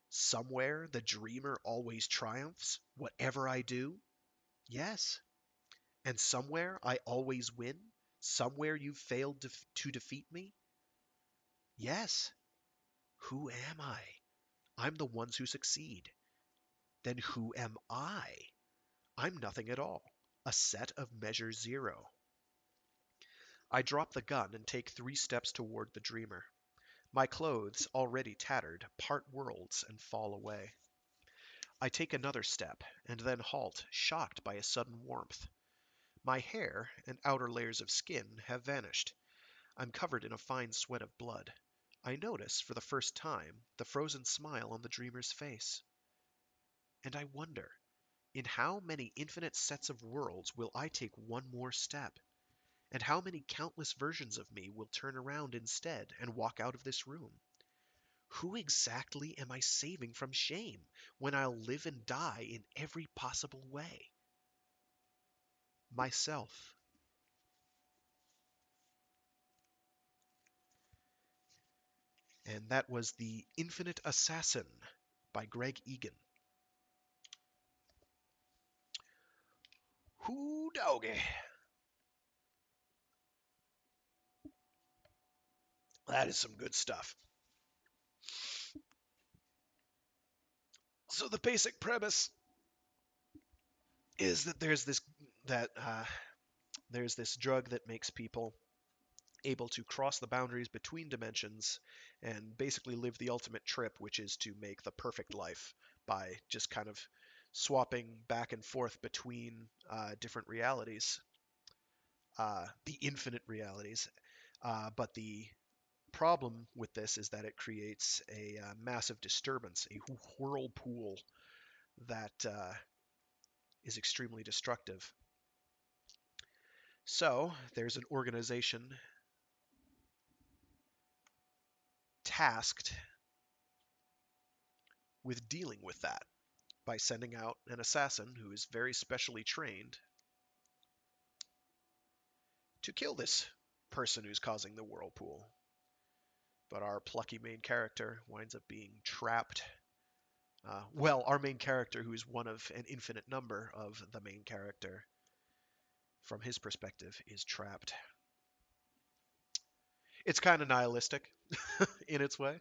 somewhere the dreamer always triumphs, whatever I do? Yes. And somewhere I always win? Somewhere you've failed to defeat me? Yes. Who am I? I'm the ones who succeed. Then who am I? I'm nothing at all. A set of measure zero. I drop the gun and take 3 steps toward the dreamer. My clothes, already tattered, part worlds and fall away. I take another step, and then halt, shocked by a sudden warmth. My hair and outer layers of skin have vanished. I'm covered in a fine sweat of blood. I notice, for the first time, the frozen smile on the dreamer's face. And I wonder, in how many infinite sets of worlds will I take one more step? And how many countless versions of me will turn around instead and walk out of this room? Who exactly am I saving from shame when I'll live and die in every possible way? Myself. And that was The Infinite Assassin by Greg Egan. Whoo doggy. That is some good stuff. So the basic premise is that that there's this drug that makes people able to cross the boundaries between dimensions and basically live the ultimate trip, which is to make the perfect life by just kind of swapping back and forth between different realities, the infinite realities. But the problem with this is that it creates a massive disturbance, a whirlpool that is extremely destructive. So there's an organization tasked with dealing with that by sending out an assassin who is very specially trained to kill this person who's causing the whirlpool. But our plucky main character winds up being trapped. Well, our main character, who is one of an infinite number of the main character, from his perspective, is trapped. It's kind of nihilistic in its way,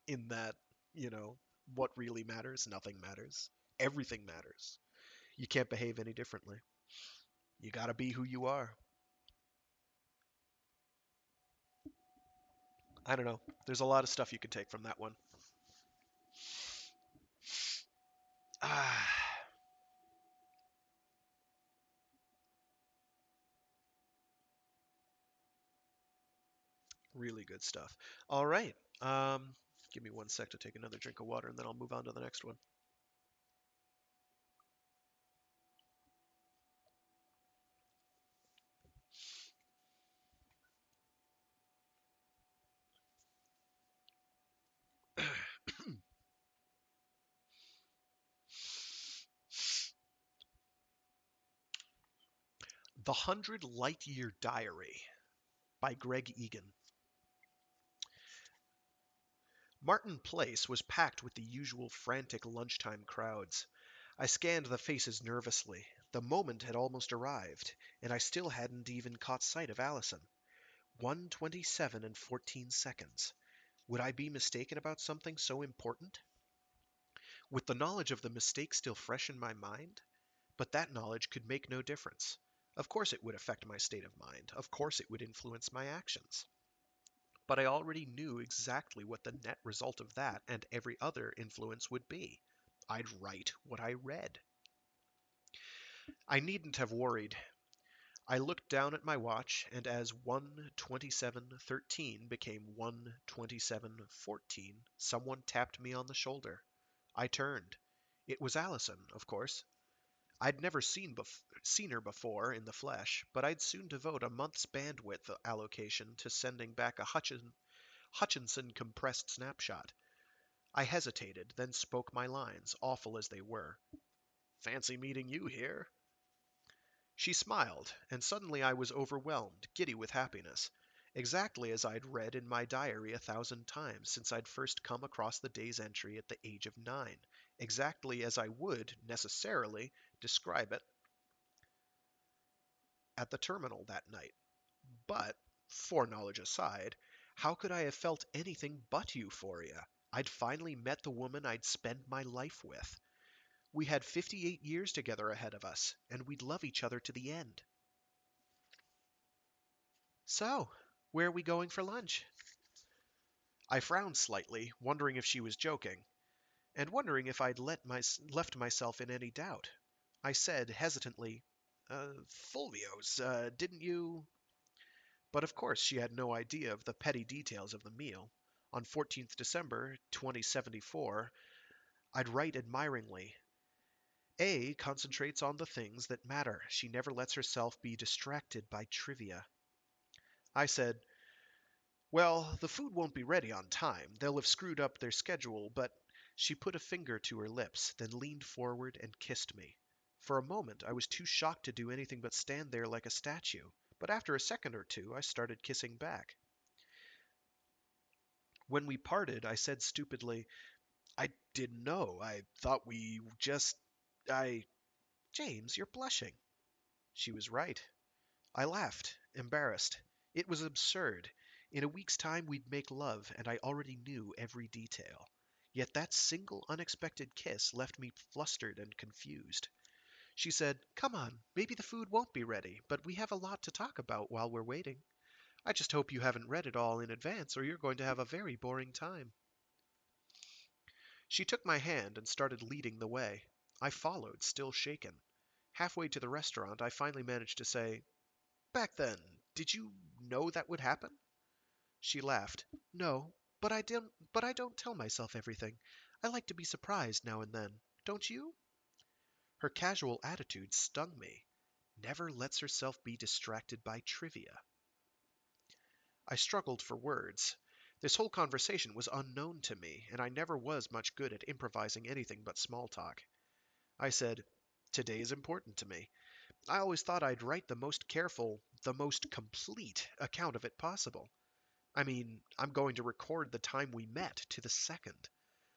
in that, you know, what really matters? Nothing matters. Everything matters. You can't behave any differently. You gotta be who you are. I don't know. There's a lot of stuff you could take from that one. Ah, really good stuff. All right. Give me 1 sec to take another drink of water, and then I'll move on to the next one. The 100 Light Year Diary by Greg Egan. Martin Place was packed with the usual frantic lunchtime crowds. I scanned the faces nervously. The moment had almost arrived, and I still hadn't even caught sight of Allison. 1:27 and 14 seconds. Would I be mistaken about something so important? With the knowledge of the mistake still fresh in my mind? But that knowledge could make no difference. Of course it would affect my state of mind. Of course it would influence my actions. But I already knew exactly what the net result of that and every other influence would be. I'd write what I read. I needn't have worried. I looked down at my watch, and as 1:27:13 became 1:27:14, someone tapped me on the shoulder. I turned. It was Allison, of course. I'd never seen her before in the flesh, but I'd soon devote a month's bandwidth allocation to sending back a Hutchinson compressed snapshot. I hesitated, then spoke my lines, awful as they were. "Fancy meeting you here." She smiled, and suddenly I was overwhelmed, giddy with happiness, exactly as I'd read in my diary 1,000 times since I'd first come across the day's entry at the age of 9, exactly as I would, necessarily, describe it at the terminal that night. But, foreknowledge aside, how could I have felt anything but euphoria? I'd finally met the woman I'd spend my life with. We had 58 years together ahead of us, and we'd love each other to the end. So, where are we going for lunch? I frowned slightly, wondering if she was joking, and wondering if I'd left myself in any doubt. I said hesitantly, Fulvio's, didn't you? But of course she had no idea of the petty details of the meal. On 14th December, 2074, I'd write admiringly, A concentrates on the things that matter. She never lets herself be distracted by trivia. I said, well, the food won't be ready on time. They'll have screwed up their schedule, but she put a finger to her lips, then leaned forward and kissed me. For a moment, I was too shocked to do anything but stand there like a statue, but after a second or two, I started kissing back. When we parted, I said stupidly, I didn't know. I thought we just. I. James, you're blushing. She was right. I laughed, embarrassed. It was absurd. In a week's time we'd make love, and I already knew every detail. Yet that single unexpected kiss left me flustered and confused. She said, come on, maybe the food won't be ready, but we have a lot to talk about while we're waiting. I just hope you haven't read it all in advance, or you're going to have a very boring time. She took my hand and started leading the way. I followed, still shaken. Halfway to the restaurant, I finally managed to say, back then, did you know that would happen? She laughed. No, but I don't tell myself everything. I like to be surprised now and then. Don't you? Her casual attitude stung me. Never lets herself be distracted by trivia. I struggled for words. This whole conversation was unknown to me, and I never was much good at improvising anything but small talk. I said, today is important to me. I always thought I'd write the most careful, the most complete account of it possible. I mean, I'm going to record the time we met to the second.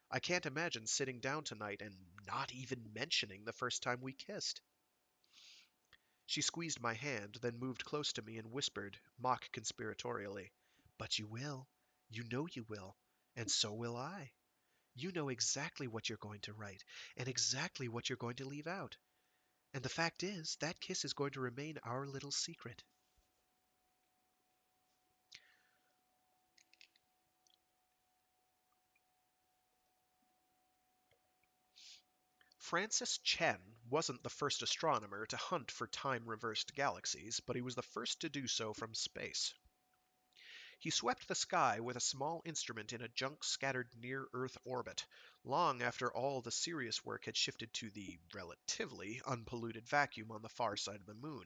I can't imagine sitting down tonight and not even mentioning the first time we kissed. She squeezed my hand, then moved close to me and whispered, mock conspiratorially, but you will. You know you will. And so will I. You know exactly what you're going to write, and exactly what you're going to leave out. And the fact is, that kiss is going to remain our little secret. Francis Chen wasn't the first astronomer to hunt for time-reversed galaxies, but he was the first to do so from space. He swept the sky with a small instrument in a junk-scattered near-Earth orbit, long after all the serious work had shifted to the relatively unpolluted vacuum on the far side of the moon.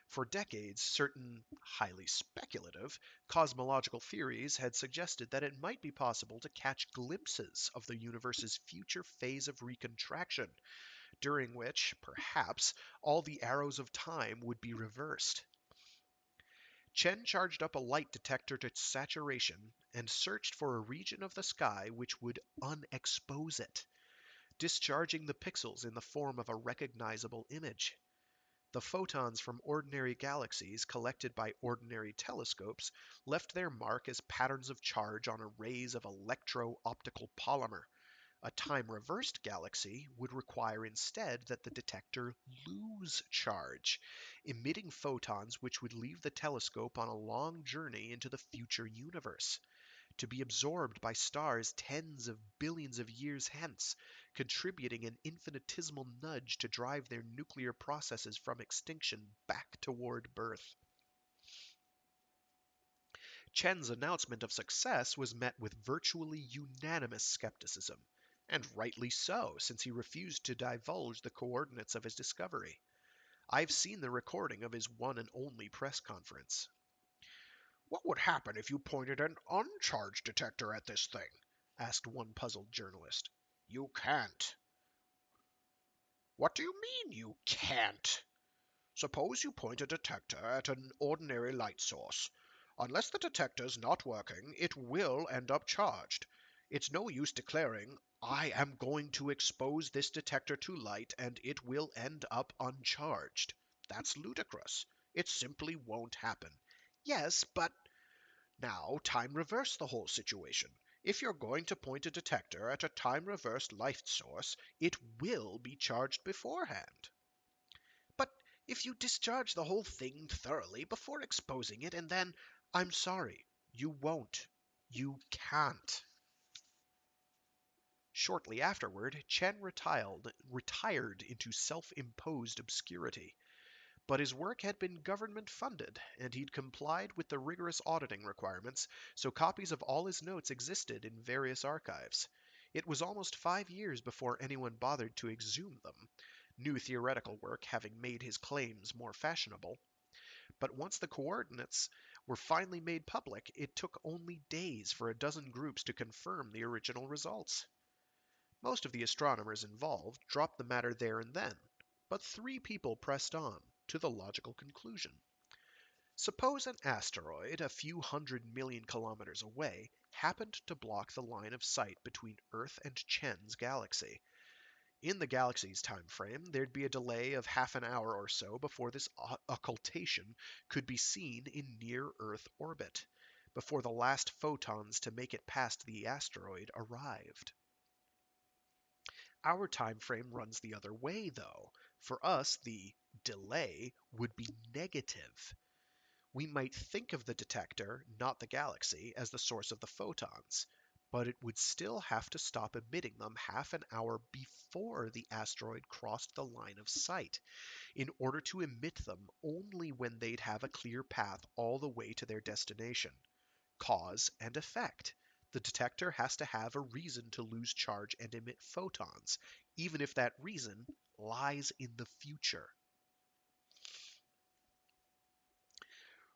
For decades, certain highly speculative cosmological theories had suggested that it might be possible to catch glimpses of the universe's future phase of recontraction, during which, perhaps, all the arrows of time would be reversed. Chen charged up a light detector to saturation and searched for a region of the sky which would unexpose it, discharging the pixels in the form of a recognizable image. The photons from ordinary galaxies collected by ordinary telescopes left their mark as patterns of charge on arrays of electro-optical polymer. A time-reversed galaxy would require instead that the detector lose charge, emitting photons which would leave the telescope on a long journey into the future universe, to be absorbed by stars tens of billions of years hence, contributing an infinitesimal nudge to drive their nuclear processes from extinction back toward birth. Chen's announcement of success was met with virtually unanimous skepticism, and rightly so, since he refused to divulge the coordinates of his discovery. I've seen the recording of his one and only press conference. What would happen if you pointed an uncharged detector at this thing? Asked one puzzled journalist. You can't. What do you mean you can't? Suppose you point a detector at an ordinary light source. Unless the detector's not working, it will end up charged. It's no use declaring, I am going to expose this detector to light and it will end up uncharged. That's ludicrous. It simply won't happen. Yes, but now time reverse the whole situation. If you're going to point a detector at a time reversed light source, it will be charged beforehand. But if you discharge the whole thing thoroughly before exposing it and then, I'm sorry, you won't. You can't. Shortly afterward, Chen retired into self-imposed obscurity. But his work had been government funded, and he'd complied with the rigorous auditing requirements, so copies of all his notes existed in various archives. It was almost 5 years before anyone bothered to exhume them, new theoretical work having made his claims more fashionable. But once the coordinates were finally made public, it took only days for a dozen groups to confirm the original results. Most of the astronomers involved dropped the matter there and then, but 3 people pressed on to the logical conclusion. Suppose an asteroid a few 100 million kilometers away happened to block the line of sight between Earth and Chen's galaxy. In the galaxy's time frame, there'd be a delay of half an hour or so before this occultation could be seen in near-Earth orbit, before the last photons to make it past the asteroid arrived. Our time frame runs the other way, though. For us, the delay would be negative. We might think of the detector, not the galaxy, as the source of the photons, but it would still have to stop emitting them half an hour before the asteroid crossed the line of sight, in order to emit them only when they'd have a clear path all the way to their destination. Cause and effect. The detector has to have a reason to lose charge and emit photons, even if that reason lies in the future.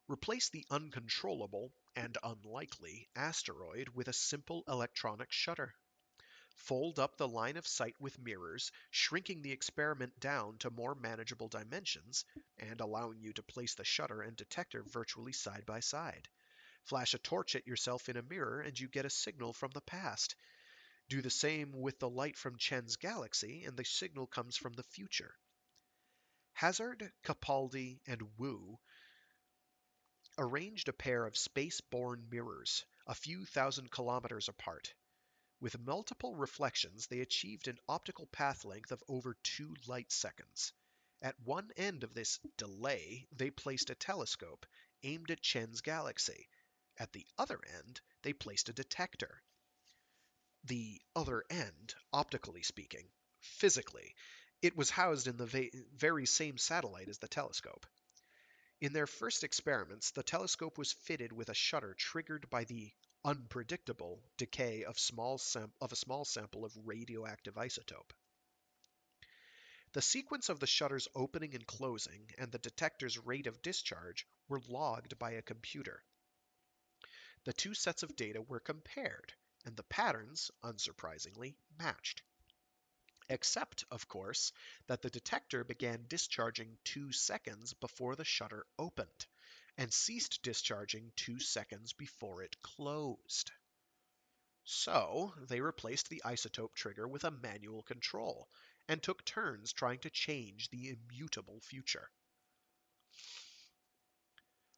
Replace the uncontrollable and unlikely asteroid with a simple electronic shutter. Fold up the line of sight with mirrors, shrinking the experiment down to more manageable dimensions, and allowing you to place the shutter and detector virtually side by side. Flash a torch at yourself in a mirror and you get a signal from the past. Do the same with the light from Chen's galaxy and the signal comes from the future. Hazard, Capaldi, and Wu arranged a pair of space-borne mirrors, a few thousand kilometers apart. With multiple reflections, they achieved an optical path length of over 2 light seconds. At one end of this delay, they placed a telescope aimed at Chen's galaxy. At the other end, they placed a detector. The other end, optically speaking. Physically, it was housed in the very same satellite as the telescope. In their first experiments, the telescope was fitted with a shutter triggered by the unpredictable decay of a small sample of radioactive isotope. The sequence of the shutter's opening and closing and the detector's rate of discharge were logged by a computer. The 2 sets of data were compared, and the patterns, unsurprisingly, matched. Except, of course, that the detector began discharging 2 seconds before the shutter opened, and ceased discharging 2 seconds before it closed. So, they replaced the isotope trigger with a manual control, and took turns trying to change the immutable future.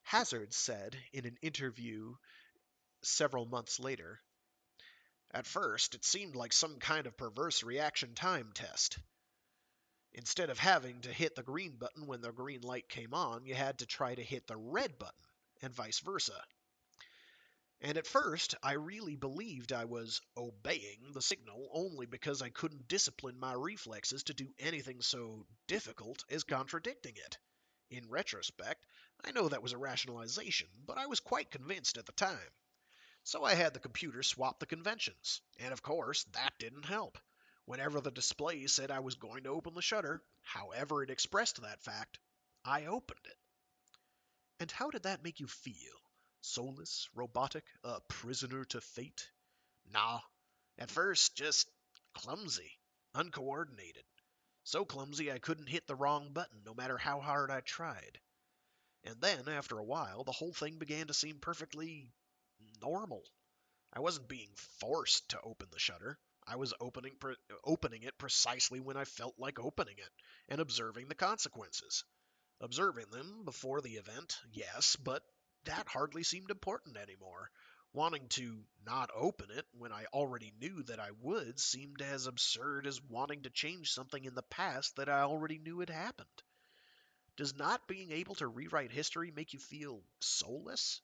Hazard said in an interview several months later, "At first, it seemed like some kind of perverse reaction time test. Instead of having to hit the green button when the green light came on, you had to try to hit the red button, and vice versa. And at first, I really believed I was obeying the signal only because I couldn't discipline my reflexes to do anything so difficult as contradicting it. In retrospect, I know that was a rationalization, but I was quite convinced at the time. So I had the computer swap the conventions, and of course, that didn't help. Whenever the display said I was going to open the shutter, however it expressed that fact, I opened it." And how did that make you feel? Soulless, robotic, a prisoner to fate? Nah, at first just clumsy, uncoordinated. So clumsy I couldn't hit the wrong button no matter how hard I tried. And then, after a while, the whole thing began to seem perfectly normal. I wasn't being forced to open the shutter. I was opening it precisely when I felt like opening it, and observing the consequences. Observing them before the event, yes, but that hardly seemed important anymore. Wanting to not open it when I already knew that I would seemed as absurd as wanting to change something in the past that I already knew had happened. Does not being able to rewrite history make you feel soulless?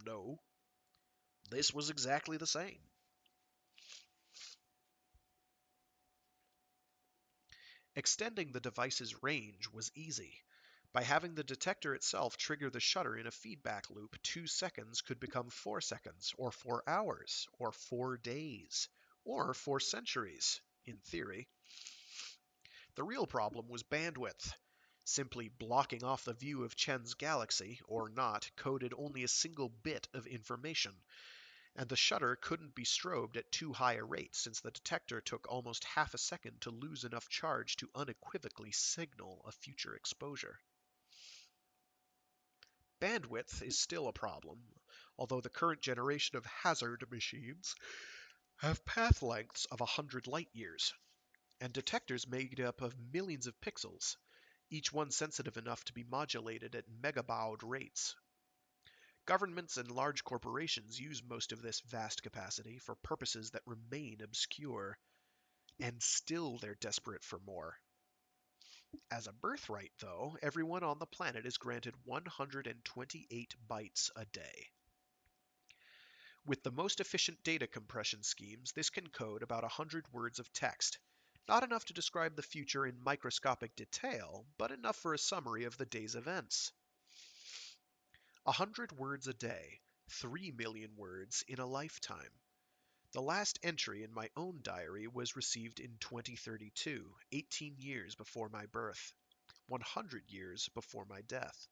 No. This was exactly the same. Extending the device's range was easy. By having the detector itself trigger the shutter in a feedback loop, 2 seconds could become 4 seconds, or 4 hours, or 4 days, or 4 centuries, in theory. The real problem was bandwidth. Simply blocking off the view of Chen's galaxy, or not, coded only a single bit of information, and the shutter couldn't be strobed at too high a rate since the detector took almost half a second to lose enough charge to unequivocally signal a future exposure. Bandwidth is still a problem, although the current generation of hazard machines have path lengths of 100 light years, and detectors made up of millions of pixels, each one sensitive enough to be modulated at megabaud rates. Governments and large corporations use most of this vast capacity for purposes that remain obscure, and still they're desperate for more. As a birthright, though, everyone on the planet is granted 128 bytes a day. With the most efficient data compression schemes, this can code about 100 words of text. Not enough to describe the future in microscopic detail, but enough for a summary of the day's events. 100 words a day, 3 million words in a lifetime. The last entry in my own diary was received in 2032, 18 years before my birth, 100 years before my death.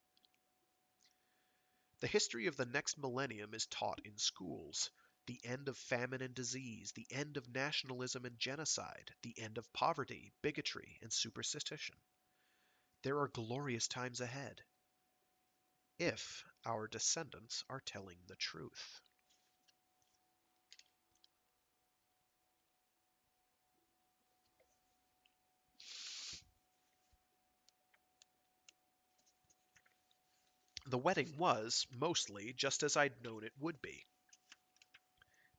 The history of the next millennium is taught in schools. The end of famine and disease, the end of nationalism and genocide, the end of poverty, bigotry, and superstition. There are glorious times ahead, if our descendants are telling the truth. The wedding was, mostly, just as I'd known it would be.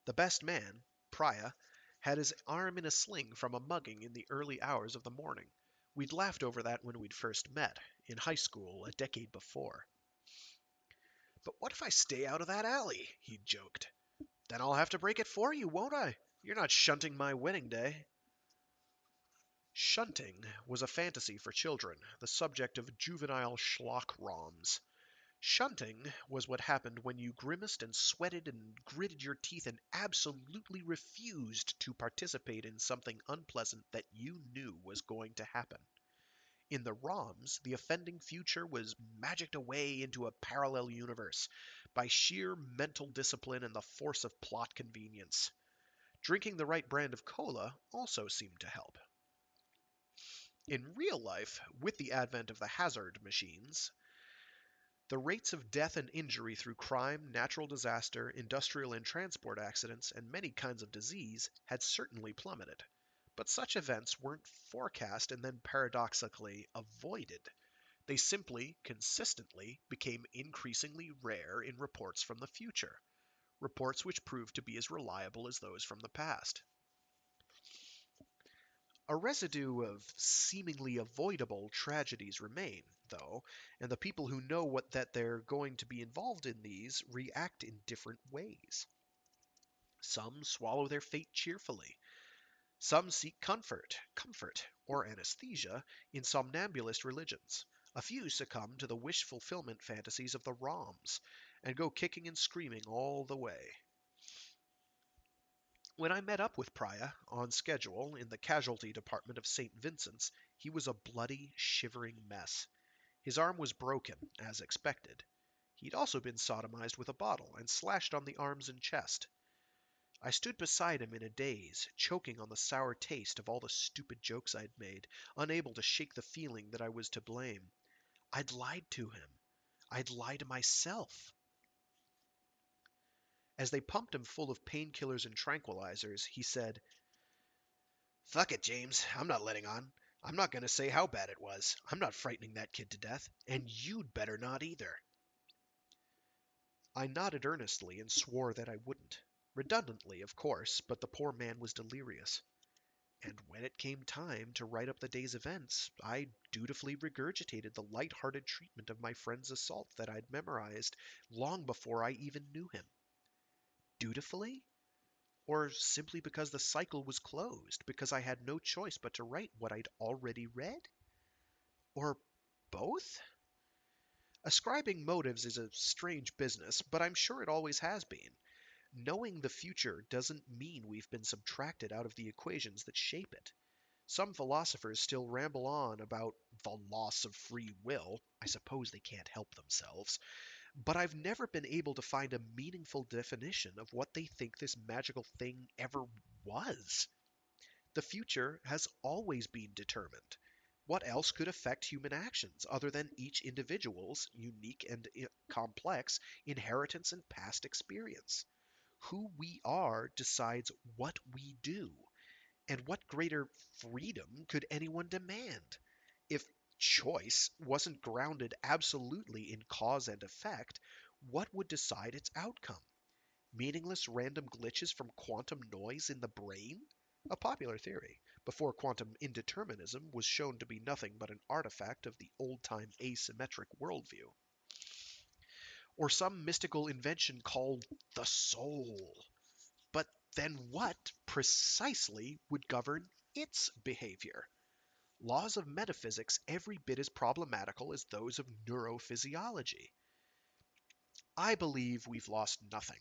The best man, Priya, had his arm in a sling from a mugging in the early hours of the morning. We'd laughed over that when we'd first met, in high school a decade before. "But what if I stay out of that alley?" he'd joked. "Then I'll have to break it for you, won't I? You're not shunting my wedding day." Shunting was a fantasy for children, the subject of juvenile schlock roms. Shunting was what happened when you grimaced and sweated and gritted your teeth and absolutely refused to participate in something unpleasant that you knew was going to happen. In the ROMs, the offending future was magicked away into a parallel universe by sheer mental discipline and the force of plot convenience. Drinking the right brand of cola also seemed to help. In real life, with the advent of the hazard machines, the rates of death and injury through crime, natural disaster, industrial and transport accidents, and many kinds of disease had certainly plummeted. But such events weren't forecast and then paradoxically avoided. They simply, consistently, became increasingly rare in reports from the future, reports which proved to be as reliable as those from the past. A residue of seemingly avoidable tragedies remain, though, and the people who know that they're going to be involved in these react in different ways. Some swallow their fate cheerfully. Some seek comfort, or anesthesia in somnambulist religions. A few succumb to the wish-fulfillment fantasies of the ROMs, and go kicking and screaming all the way. When I met up with Priya, on schedule, in the casualty department of St. Vincent's, he was a bloody, shivering mess. His arm was broken, as expected. He'd also been sodomized with a bottle, and slashed on the arms and chest. I stood beside him in a daze, choking on the sour taste of all the stupid jokes I'd made, unable to shake the feeling that I was to blame. I'd lied to him. I'd lied to myself. As they pumped him full of painkillers and tranquilizers, he said, "Fuck it, James. I'm not letting on. I'm not going to say how bad it was. I'm not frightening that kid to death, and you'd better not either." I nodded earnestly and swore that I wouldn't. Redundantly, of course, but the poor man was delirious. And when it came time to write up the day's events, I dutifully regurgitated the light-hearted treatment of my friend's assault that I'd memorized long before I even knew him. Dutifully? Or simply because the cycle was closed, because I had no choice but to write what I'd already read? Or both? Ascribing motives is a strange business, but I'm sure it always has been. Knowing the future doesn't mean we've been subtracted out of the equations that shape it. Some philosophers still ramble on about the loss of free will. I suppose they can't help themselves. But I've never been able to find a meaningful definition of what they think this magical thing ever was. The future has always been determined. What else could affect human actions other than each individual's unique and complex inheritance and past experience? Who we are decides what we do. And what greater freedom could anyone demand? If choice wasn't grounded absolutely in cause and effect, what would decide its outcome? Meaningless random glitches from quantum noise in the brain? A popular theory, before quantum indeterminism was shown to be nothing but an artifact of the old-time asymmetric worldview. Or some mystical invention called the soul. But then what precisely would govern its behavior? Laws of metaphysics every bit as problematical as those of neurophysiology. I believe we've lost nothing.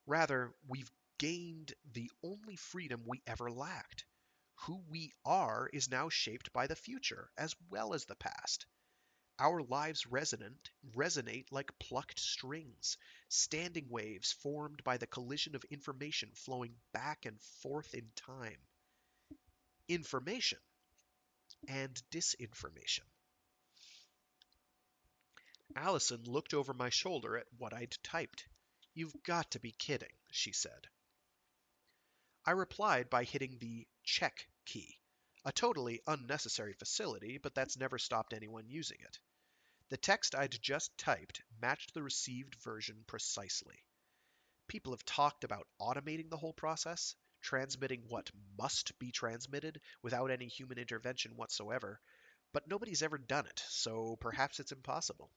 Rather, we've gained the only freedom we ever lacked. Who we are is now shaped by the future as well as the past. Our lives resonate like plucked strings, standing waves formed by the collision of information flowing back and forth in time. Information and disinformation. Allison looked over my shoulder at what I'd typed. "You've got to be kidding," she said. I replied by hitting the check key, a totally unnecessary facility, but that's never stopped anyone using it. The text I'd just typed matched the received version precisely. People have talked about automating the whole process, transmitting what must be transmitted without any human intervention whatsoever, but nobody's ever done it, so perhaps it's impossible.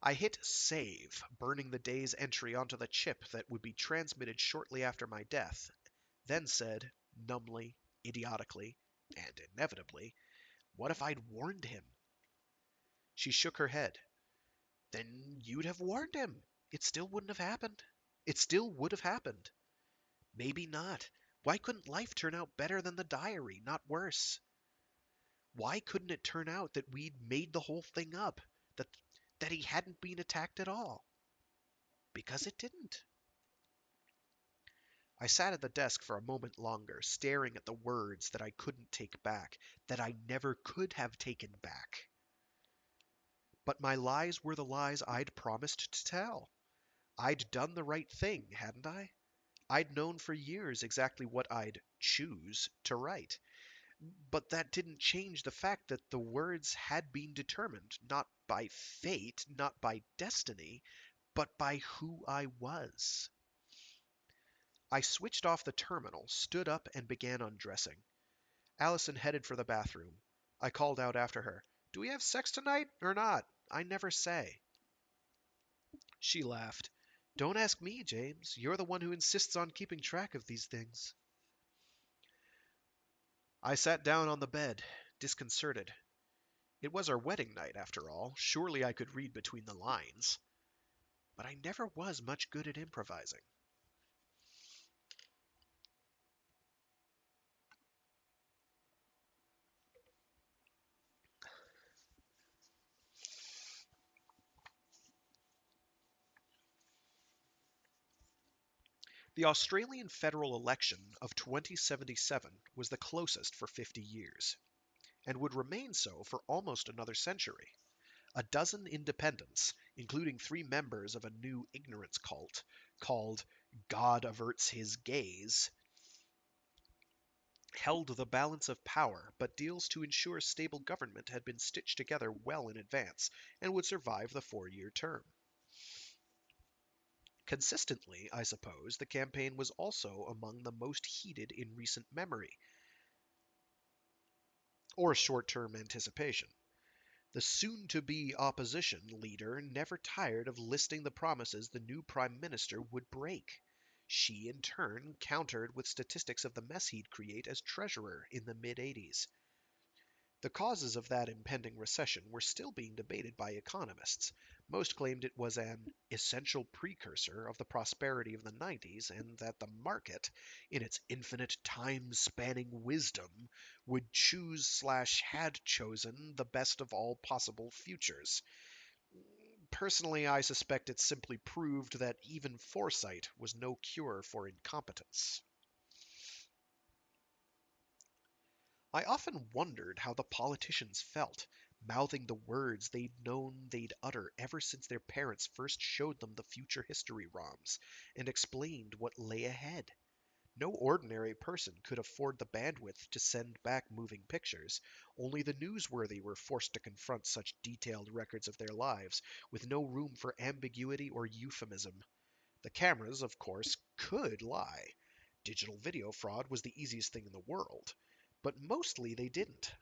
I hit save, burning the day's entry onto the chip that would be transmitted shortly after my death, then said, numbly, idiotically, and inevitably, what if I'd warned him? She shook her head. Then you'd have warned him. It still wouldn't have happened. It still would have happened. Maybe not. Why couldn't life turn out better than the diary, not worse? Why couldn't it turn out that we'd made the whole thing up? That that he hadn't been attacked at all? Because it didn't. I sat at the desk for a moment longer, staring at the words that I couldn't take back, that I never could have taken back. But my lies were the lies I'd promised to tell. I'd done the right thing, hadn't I? I'd known for years exactly what I'd choose to write. But that didn't change the fact that the words had been determined, not by fate, not by destiny, but by who I was. I switched off the terminal, stood up, and began undressing. Allison headed for the bathroom. I called out after her, "Do we have sex tonight or not? I never say." She laughed. "Don't ask me, James. You're the one who insists on keeping track of these things." I sat down on the bed, disconcerted. It was our wedding night, after all. Surely I could read between the lines. But I never was much good at improvising. The Australian federal election of 2077 was the closest for 50 years, and would remain so for almost another century. A dozen independents, including 3 members of a new ignorance cult called God Averts His Gaze, held the balance of power, but deals to ensure stable government had been stitched together well in advance and would survive the 4-year term. Consistently, I suppose, the campaign was also among the most heated in recent memory, or short-term anticipation. The soon-to-be opposition leader never tired of listing the promises the new prime minister would break. She, in turn, countered with statistics of the mess he'd create as treasurer in the mid-80s. The causes of that impending recession were still being debated by economists. Most claimed it was an essential precursor of the prosperity of the 90s, and that the market, in its infinite time-spanning wisdom, would choose/had chosen the best of all possible futures. Personally, I suspect it simply proved that even foresight was no cure for incompetence. I often wondered how the politicians felt, mouthing the words they'd known they'd utter ever since their parents first showed them the future history ROMs and explained what lay ahead. No ordinary person could afford the bandwidth to send back moving pictures. Only the newsworthy were forced to confront such detailed records of their lives, with no room for ambiguity or euphemism. The cameras, of course, could lie. Digital video fraud was the easiest thing in the world. But mostly they didn't.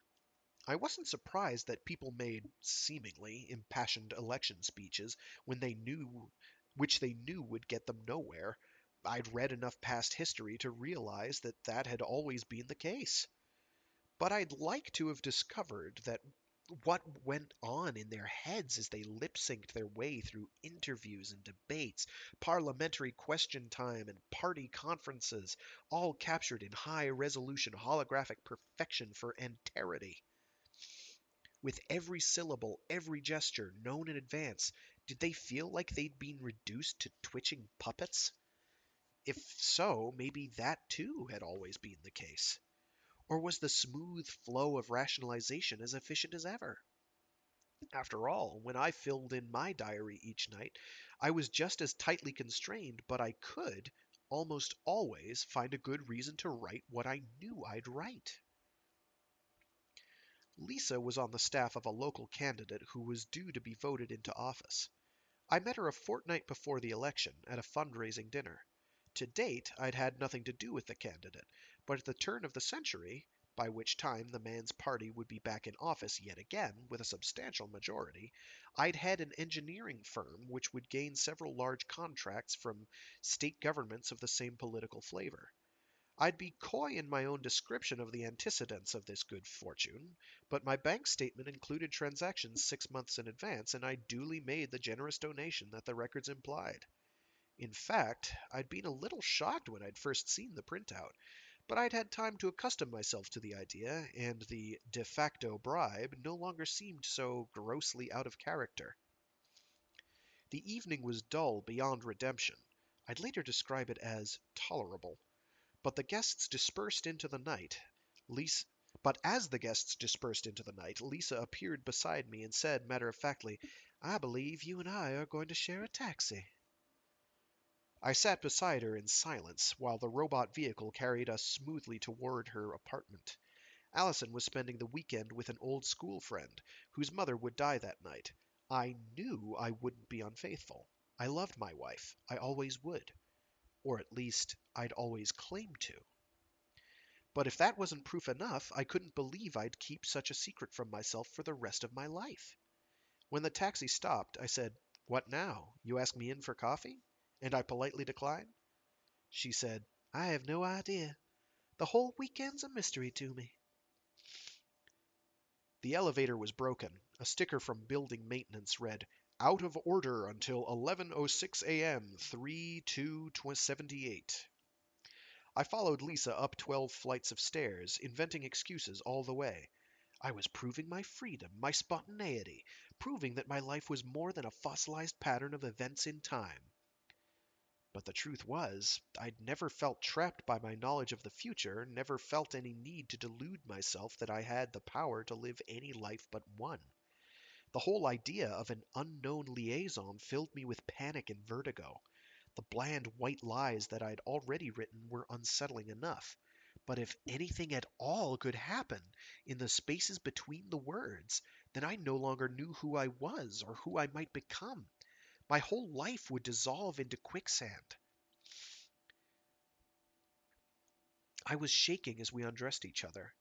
I wasn't surprised that people made seemingly impassioned election speeches when they knew which they knew would get them nowhere. I'd read enough past history to realize that that had always been the case. But I'd like to have discovered that what went on in their heads as they lip-synced their way through interviews and debates, parliamentary question time, and party conferences, all captured in high-resolution holographic perfection for enterity. With every syllable, every gesture known in advance, did they feel like they'd been reduced to twitching puppets? If so, maybe that too had always been the case. Or was the smooth flow of rationalization as efficient as ever? After all, when I filled in my diary each night, I was just as tightly constrained, but I could, almost always, find a good reason to write what I knew I'd write. Lisa was on the staff of a local candidate who was due to be voted into office. I met her a fortnight before the election at a fundraising dinner. To date, I'd had nothing to do with the candidate, but at the turn of the century, by which time the man's party would be back in office yet again with a substantial majority, I'd head an engineering firm which would gain several large contracts from state governments of the same political flavor. I'd be coy in my own description of the antecedents of this good fortune, but my bank statement included transactions 6 months in advance, and I duly made the generous donation that the records implied. In fact, I'd been a little shocked when I'd first seen the printout, but I'd had time to accustom myself to the idea, and the de facto bribe no longer seemed so grossly out of character. The evening was dull beyond redemption. I'd later describe it as tolerable. But the guests dispersed into the night. Lisa, but as the guests dispersed into the night, Lisa appeared beside me and said matter-of-factly, "I believe you and I are going to share a taxi." I sat beside her in silence while the robot vehicle carried us smoothly toward her apartment. Allison was spending the weekend with an old school friend, whose mother would die that night. I knew I wouldn't be unfaithful. I loved my wife. I always would. Or at least, I'd always claimed to. But if that wasn't proof enough, I couldn't believe I'd keep such a secret from myself for the rest of my life. When the taxi stopped, I said, "What now? You ask me in for coffee?" And I politely declined. She said, "I have no idea. The whole weekend's a mystery to me." The elevator was broken. A sticker from building maintenance read, "Out of order until 11:06 a.m., 3/2/78." I followed Lisa up 12 flights of stairs, inventing excuses all the way. I was proving my freedom, my spontaneity, proving that my life was more than a fossilized pattern of events in time. But the truth was, I'd never felt trapped by my knowledge of the future, never felt any need to delude myself that I had the power to live any life but one. The whole idea of an unknown liaison filled me with panic and vertigo. The bland white lies that I'd already written were unsettling enough. But if anything at all could happen in the spaces between the words, then I no longer knew who I was or who I might become. My whole life would dissolve into quicksand. I was shaking as we undressed each other.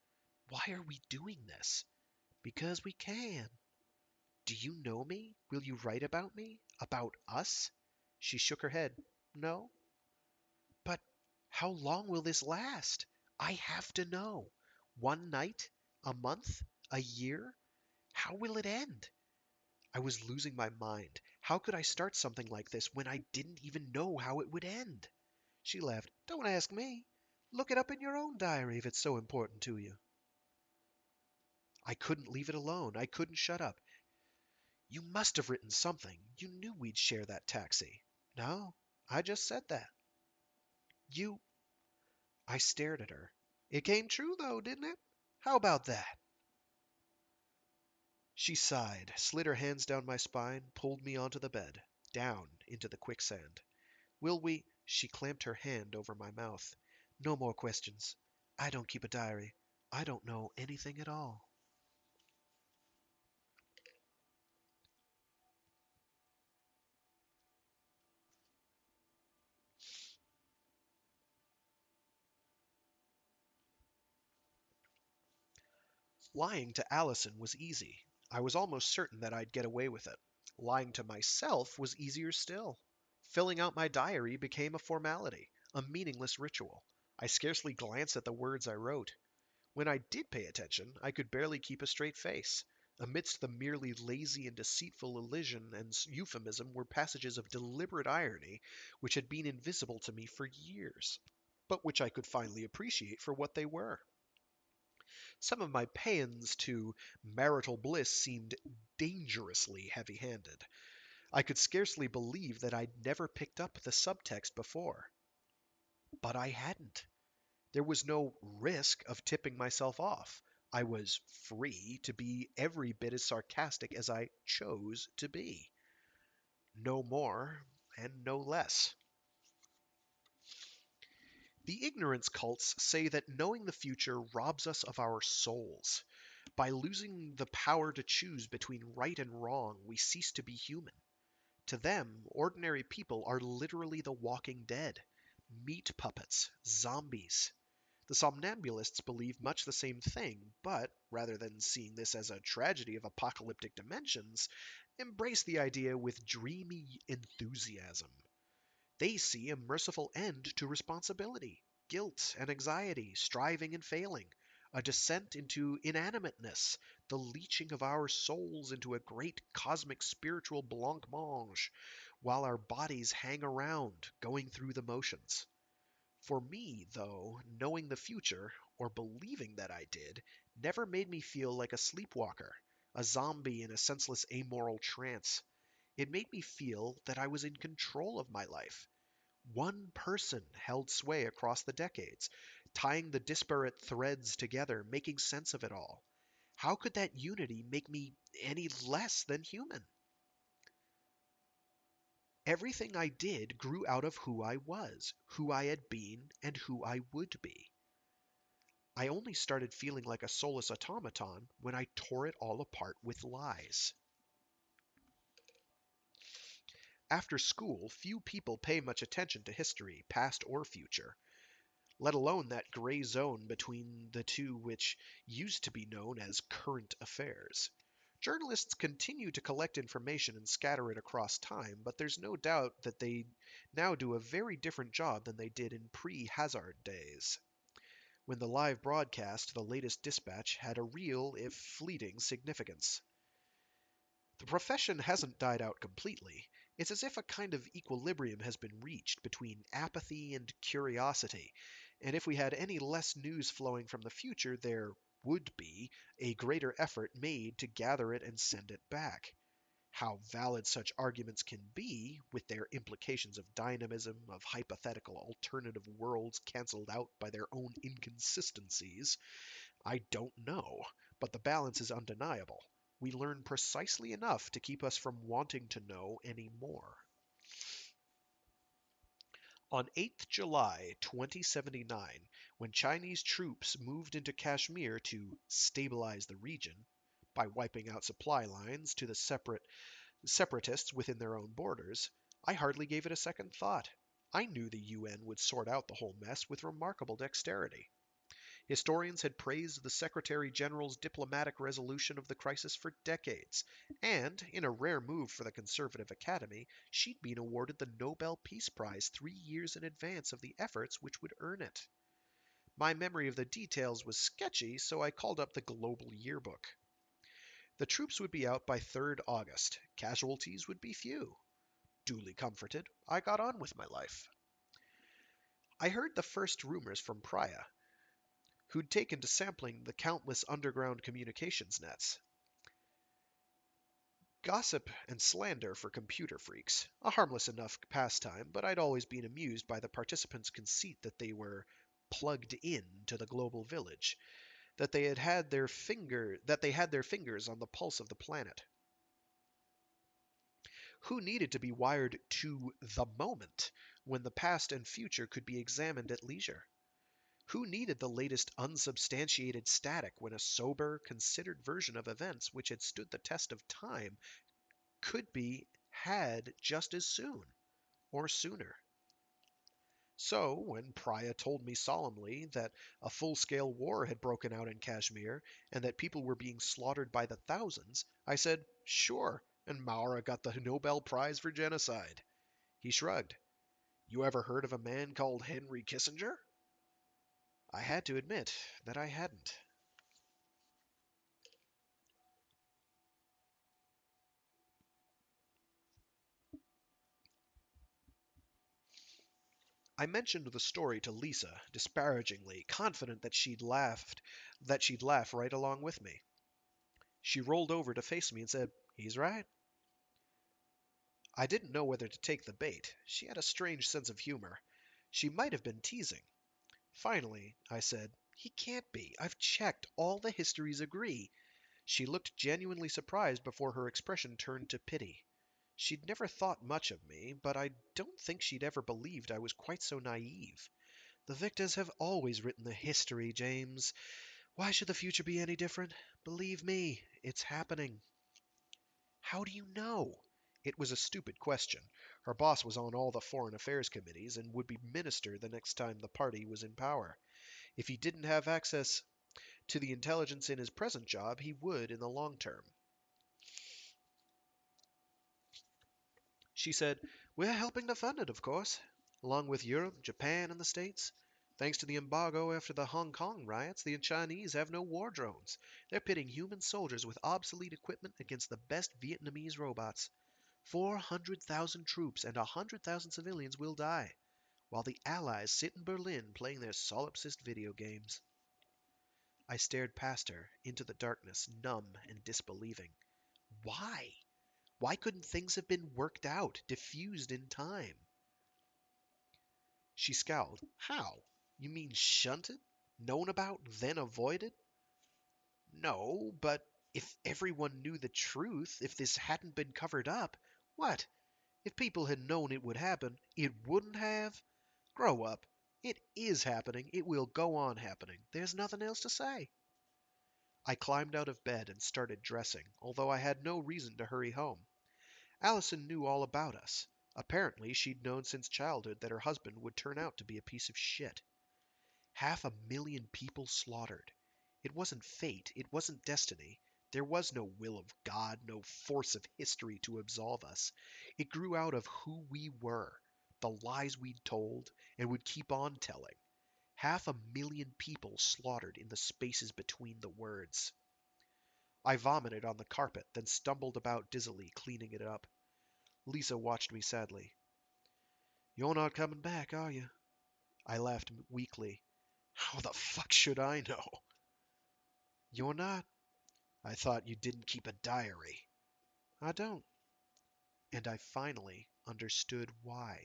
Why are we doing this? Because we can. Do you know me? Will you write about me? About us? She shook her head. No. But how long will this last? I have to know. One night? A month? A year? How will it end? I was losing my mind. How could I start something like this when I didn't even know how it would end? She laughed. Don't ask me. Look it up in your own diary if it's so important to you. I couldn't leave it alone. I couldn't shut up. You must have written something. You knew we'd share that taxi. No, I just said that. You. I stared at her. It came true, though, didn't it? How about that? She sighed, slid her hands down my spine, pulled me onto the bed, down into the quicksand. Will we? She clamped her hand over my mouth. No more questions. I don't keep a diary. I don't know anything at all. Lying to Allison was easy. I was almost certain that I'd get away with it. Lying to myself was easier still. Filling out my diary became a formality, a meaningless ritual. I scarcely glanced at the words I wrote. When I did pay attention, I could barely keep a straight face. Amidst the merely lazy and deceitful elision and euphemism were passages of deliberate irony which had been invisible to me for years, but which I could finally appreciate for what they were. Some of my paeans to marital bliss seemed dangerously heavy-handed. I could scarcely believe that I'd never picked up the subtext before. But I hadn't. There was no risk of tipping myself off. I was free to be every bit as sarcastic as I chose to be. No more and no less. The ignorance cults say that knowing the future robs us of our souls. By losing the power to choose between right and wrong, we cease to be human. To them, ordinary people are literally the walking dead, meat puppets, zombies. The somnambulists believe much the same thing, but, rather than seeing this as a tragedy of apocalyptic dimensions, embrace the idea with dreamy enthusiasm. They see a merciful end to responsibility, guilt and anxiety, striving and failing, a descent into inanimateness, the leaching of our souls into a great cosmic spiritual blancmange, while our bodies hang around, going through the motions. For me, though, knowing the future, or believing that I did, never made me feel like a sleepwalker, a zombie in a senseless amoral trance. It made me feel that I was in control of my life. One person held sway across the decades, tying the disparate threads together, making sense of it all. How could that unity make me any less than human? Everything I did grew out of who I was, who I had been, and who I would be. I only started feeling like a soulless automaton when I tore it all apart with lies. After school, few people pay much attention to history, past or future, let alone that gray zone between the two which used to be known as current affairs. Journalists continue to collect information and scatter it across time, but there's no doubt that they now do a very different job than they did in pre-Hazard days, when the live broadcast, the latest dispatch, had a real, if fleeting, significance. The profession hasn't died out completely. It's as if a kind of equilibrium has been reached between apathy and curiosity, and if we had any less news flowing from the future, there would be a greater effort made to gather it and send it back. How valid such arguments can be, with their implications of dynamism, of hypothetical alternative worlds cancelled out by their own inconsistencies, I don't know, but the balance is undeniable. We learn precisely enough to keep us from wanting to know any more. On 8th July 2079, when Chinese troops moved into Kashmir to stabilize the region by wiping out supply lines to the separatists within their own borders, I hardly gave it a second thought. I knew the UN would sort out the whole mess with remarkable dexterity. Historians had praised the Secretary General's diplomatic resolution of the crisis for decades, and, in a rare move for the Conservative Academy, she'd been awarded the Nobel Peace Prize 3 years in advance of the efforts which would earn it. My memory of the details was sketchy, so I called up the Global Yearbook. The troops would be out by 3rd August. Casualties would be few. Duly comforted, I got on with my life. I heard the first rumors from Priya, who'd taken to sampling the countless underground communications nets. Gossip and slander for computer freaks. A harmless enough pastime, but I'd always been amused by the participants' conceit that they were plugged in to the global village, that they had their fingers on the pulse of the planet. Who needed to be wired to the moment when the past and future could be examined at leisure? Who needed the latest unsubstantiated static when a sober, considered version of events which had stood the test of time could be had just as soon, or sooner? So, when Priya told me solemnly that a full-scale war had broken out in Kashmir and that people were being slaughtered by the thousands, I said, sure, and Maura got the Nobel Prize for genocide. He shrugged. You ever heard of a man called Henry Kissinger? I had to admit that I hadn't. I mentioned the story to Lisa, disparagingly, confident that she'd laugh right along with me. She rolled over to face me and said, "He's right." I didn't know whether to take the bait. She had a strange sense of humor. She might have been teasing. Finally, I said, "He can't be. I've checked. All the histories agree." She looked genuinely surprised before her expression turned to pity. She'd never thought much of me, but I don't think she'd ever believed I was quite so naive. The victors have always written the history, James. Why should the future be any different? Believe me, it's happening. How do you know? It was a stupid question. Her boss was on all the foreign affairs committees and would be minister the next time the party was in power. If he didn't have access to the intelligence in his present job, he would in the long term. She said, "We're helping to fund it, of course, along with Europe, Japan, and the States. Thanks to the embargo after the Hong Kong riots, the Chinese have no war drones. They're pitting human soldiers with obsolete equipment against the best Vietnamese robots. 400,000 troops and 100,000 civilians will die, while the Allies sit in Berlin playing their solipsist video games." I stared past her, into the darkness, numb and disbelieving. Why? Why couldn't things have been worked out, diffused in time? She scowled. How? You mean shunted? Known about, then avoided? No, but if everyone knew the truth, if this hadn't been covered up, what? If people had known it would happen, it wouldn't have? Grow up. It is happening. It will go on happening. There's nothing else to say. I climbed out of bed and started dressing, although I had no reason to hurry home. Allison knew all about us. Apparently, she'd known since childhood that her husband would turn out to be a piece of shit. 500,000 people slaughtered. It wasn't fate, it wasn't destiny. There was no will of God, no force of history to absolve us. It grew out of who we were, the lies we'd told and would keep on telling. 500,000 people slaughtered in the spaces between the words. I vomited on the carpet, then stumbled about dizzily, cleaning it up. Lisa watched me sadly. "You're not coming back, are you?" I laughed weakly. "How the fuck should I know?" "You're not? I thought you didn't keep a diary." "I don't." and I finally understood why.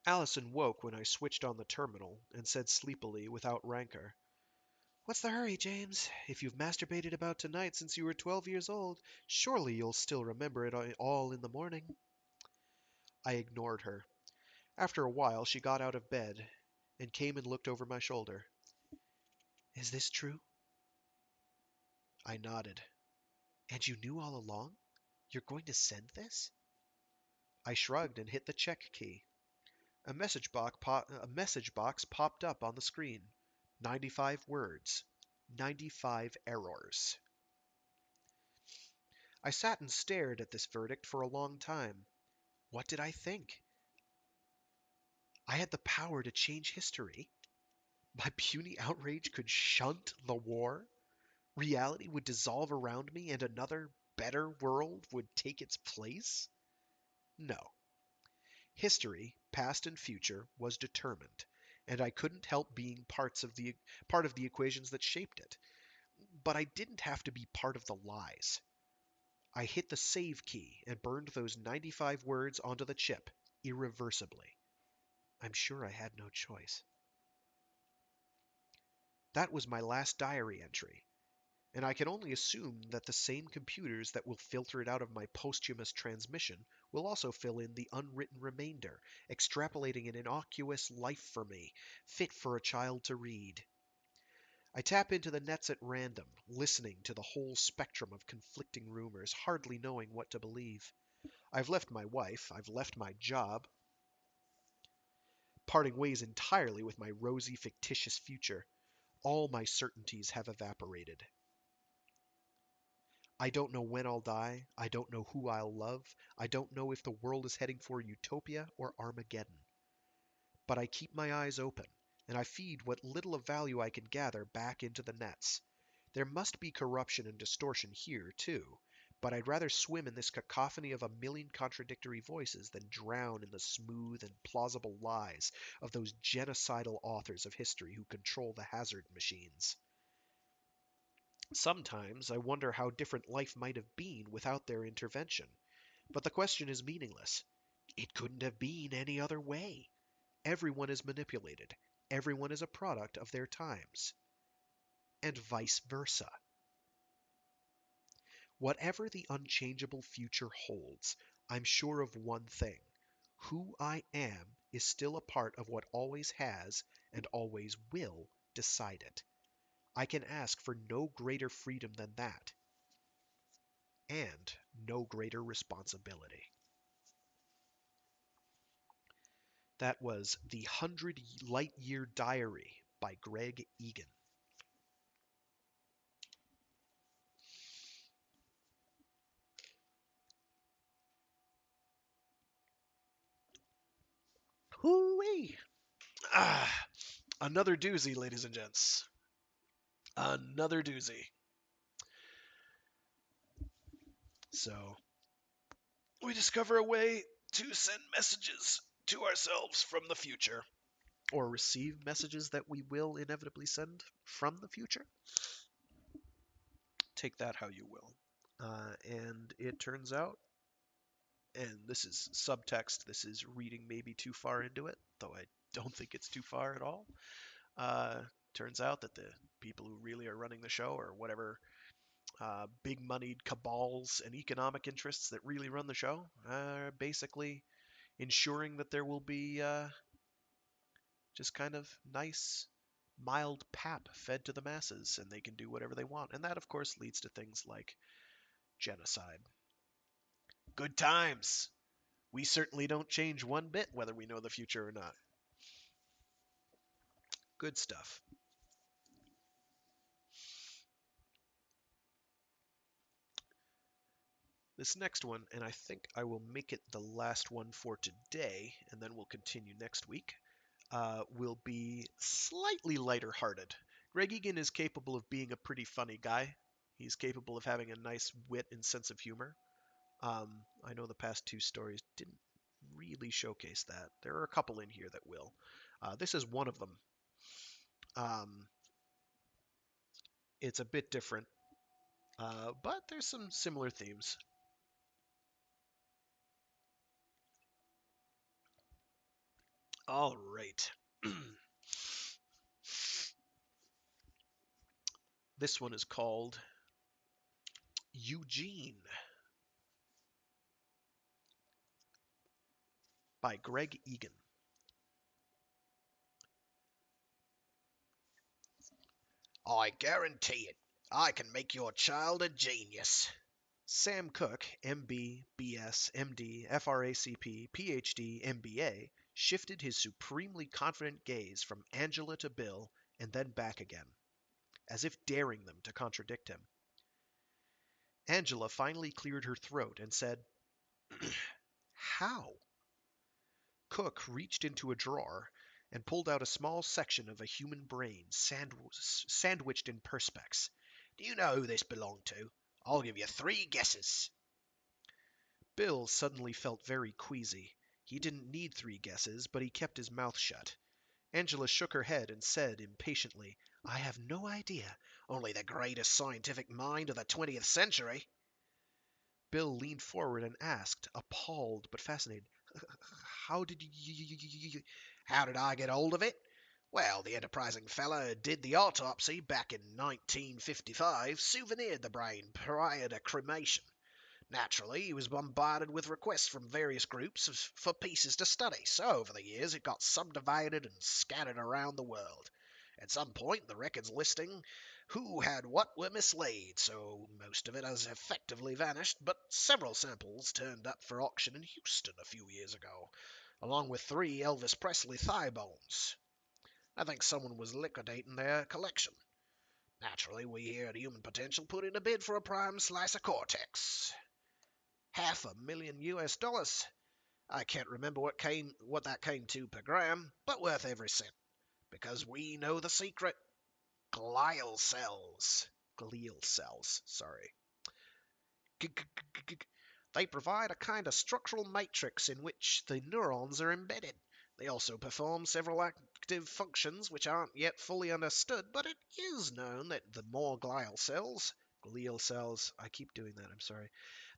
Allison woke when I switched on the terminal and said sleepily, without rancor, "What's the hurry, James? If you've masturbated about tonight since you were 12 years old, surely you'll still remember it all in the morning." I ignored her. After a while, she got out of bed and came and looked over my shoulder. "Is this true?" I nodded. "And you knew all along? You're going to send this?" I shrugged and hit the check key. A message box popped up on the screen. 95 words. 95 errors. I sat and stared at this verdict for a long time. What did I think? I had the power to change history. My puny outrage could shunt the war. Reality would dissolve around me and another, better world would take its place? No. History, past and future, was determined, and I couldn't help being part of the equations that shaped it. But I didn't have to be part of the lies. I hit the save key and burned those 95 words onto the chip, irreversibly. I'm sure I had no choice. That was my last diary entry, and I can only assume that the same computers that will filter it out of my posthumous transmission will also fill in the unwritten remainder, extrapolating an innocuous life for me, fit for a child to read. I tap into the nets at random, listening to the whole spectrum of conflicting rumors, hardly knowing what to believe. I've left my wife, I've left my job, parting ways entirely with my rosy, fictitious future. All my certainties have evaporated. I don't know when I'll die. I don't know who I'll love. I don't know if the world is heading for utopia or Armageddon. But I keep my eyes open, and I feed what little of value I can gather back into the nets. There must be corruption and distortion here, too, but I'd rather swim in this cacophony of a million contradictory voices than drown in the smooth and plausible lies of those genocidal authors of history who control the hazard machines. Sometimes I wonder how different life might have been without their intervention, but the question is meaningless. It couldn't have been any other way. Everyone is manipulated. Everyone is a product of their times. And vice versa. Whatever the unchangeable future holds, I'm sure of one thing. Who I am is still a part of what always has and always will decide it. I can ask for no greater freedom than that, and no greater responsibility. That was The 100 Light Year Diary by Greg Egan. Hoo-wee! Ah, another doozy, ladies and gents. Another doozy. So, we discover a way to send messages to ourselves from the future, or receive messages that we will inevitably send from the future. Take that how you will. And it turns out, and this is subtext, this is reading maybe too far into it, though I don't think it's too far at all. Uh, Turns out that the people who really are running the show, or whatever big moneyed cabals and economic interests that really run the show, are basically ensuring that there will be just kind of nice, mild pap fed to the masses, and they can do whatever they want. And that, of course, leads to things like genocide. Good times. We certainly don't change one bit whether we know the future or not. Good stuff. This next one, and I think I will make it the last one for today, and then we'll continue next week, will be slightly lighter hearted. Greg Egan is capable of being a pretty funny guy. He's capable of having a nice wit and sense of humor. I know the past two stories didn't really showcase that. There are a couple in here that will. This is one of them. Um, it's a bit different. but there's some similar themes. All right. This one is called Eugene by Greg Egan. I guarantee it. I can make your child a genius. Sam Cooke, MB, BS, MD, FRACP, PhD, MBA, shifted his supremely confident gaze from Angela to Bill and then back again, as if daring them to contradict him. Angela finally cleared her throat and said, How? Cook reached into a drawer and pulled out a small section of a human brain sandwiched in perspex. Do you know who this belonged to? I'll give you three guesses. Bill suddenly felt very queasy. He didn't need three guesses, but he kept his mouth shut. Angela shook her head and said impatiently, I have no idea. Only the greatest scientific mind of the 20th century. Bill leaned forward and asked, appalled but fascinated, How did you... How did I get hold of it? Well, the enterprising fellow did the autopsy back in 1955, souvenired the brain prior to cremation. Naturally, he was bombarded with requests from various groups for pieces to study, so over the years it got subdivided and scattered around the world. At some point, the records listing who had what were mislaid, so most of it has effectively vanished, but several samples turned up for auction in Houston a few years ago, along with 3 Elvis Presley thigh bones. I think someone was liquidating their collection. Naturally, we here at Human Potential put in a bid for a prime slice of cortex. $500,000 US. I can't remember what that came to per gram, but worth every cent. Because we know the secret. Glial cells. Glial cells, sorry. They provide a kind of structural matrix in which the neurons are embedded. They also perform several active functions which aren't yet fully understood, but it is known that the more Glial cells, I keep doing that, I'm sorry.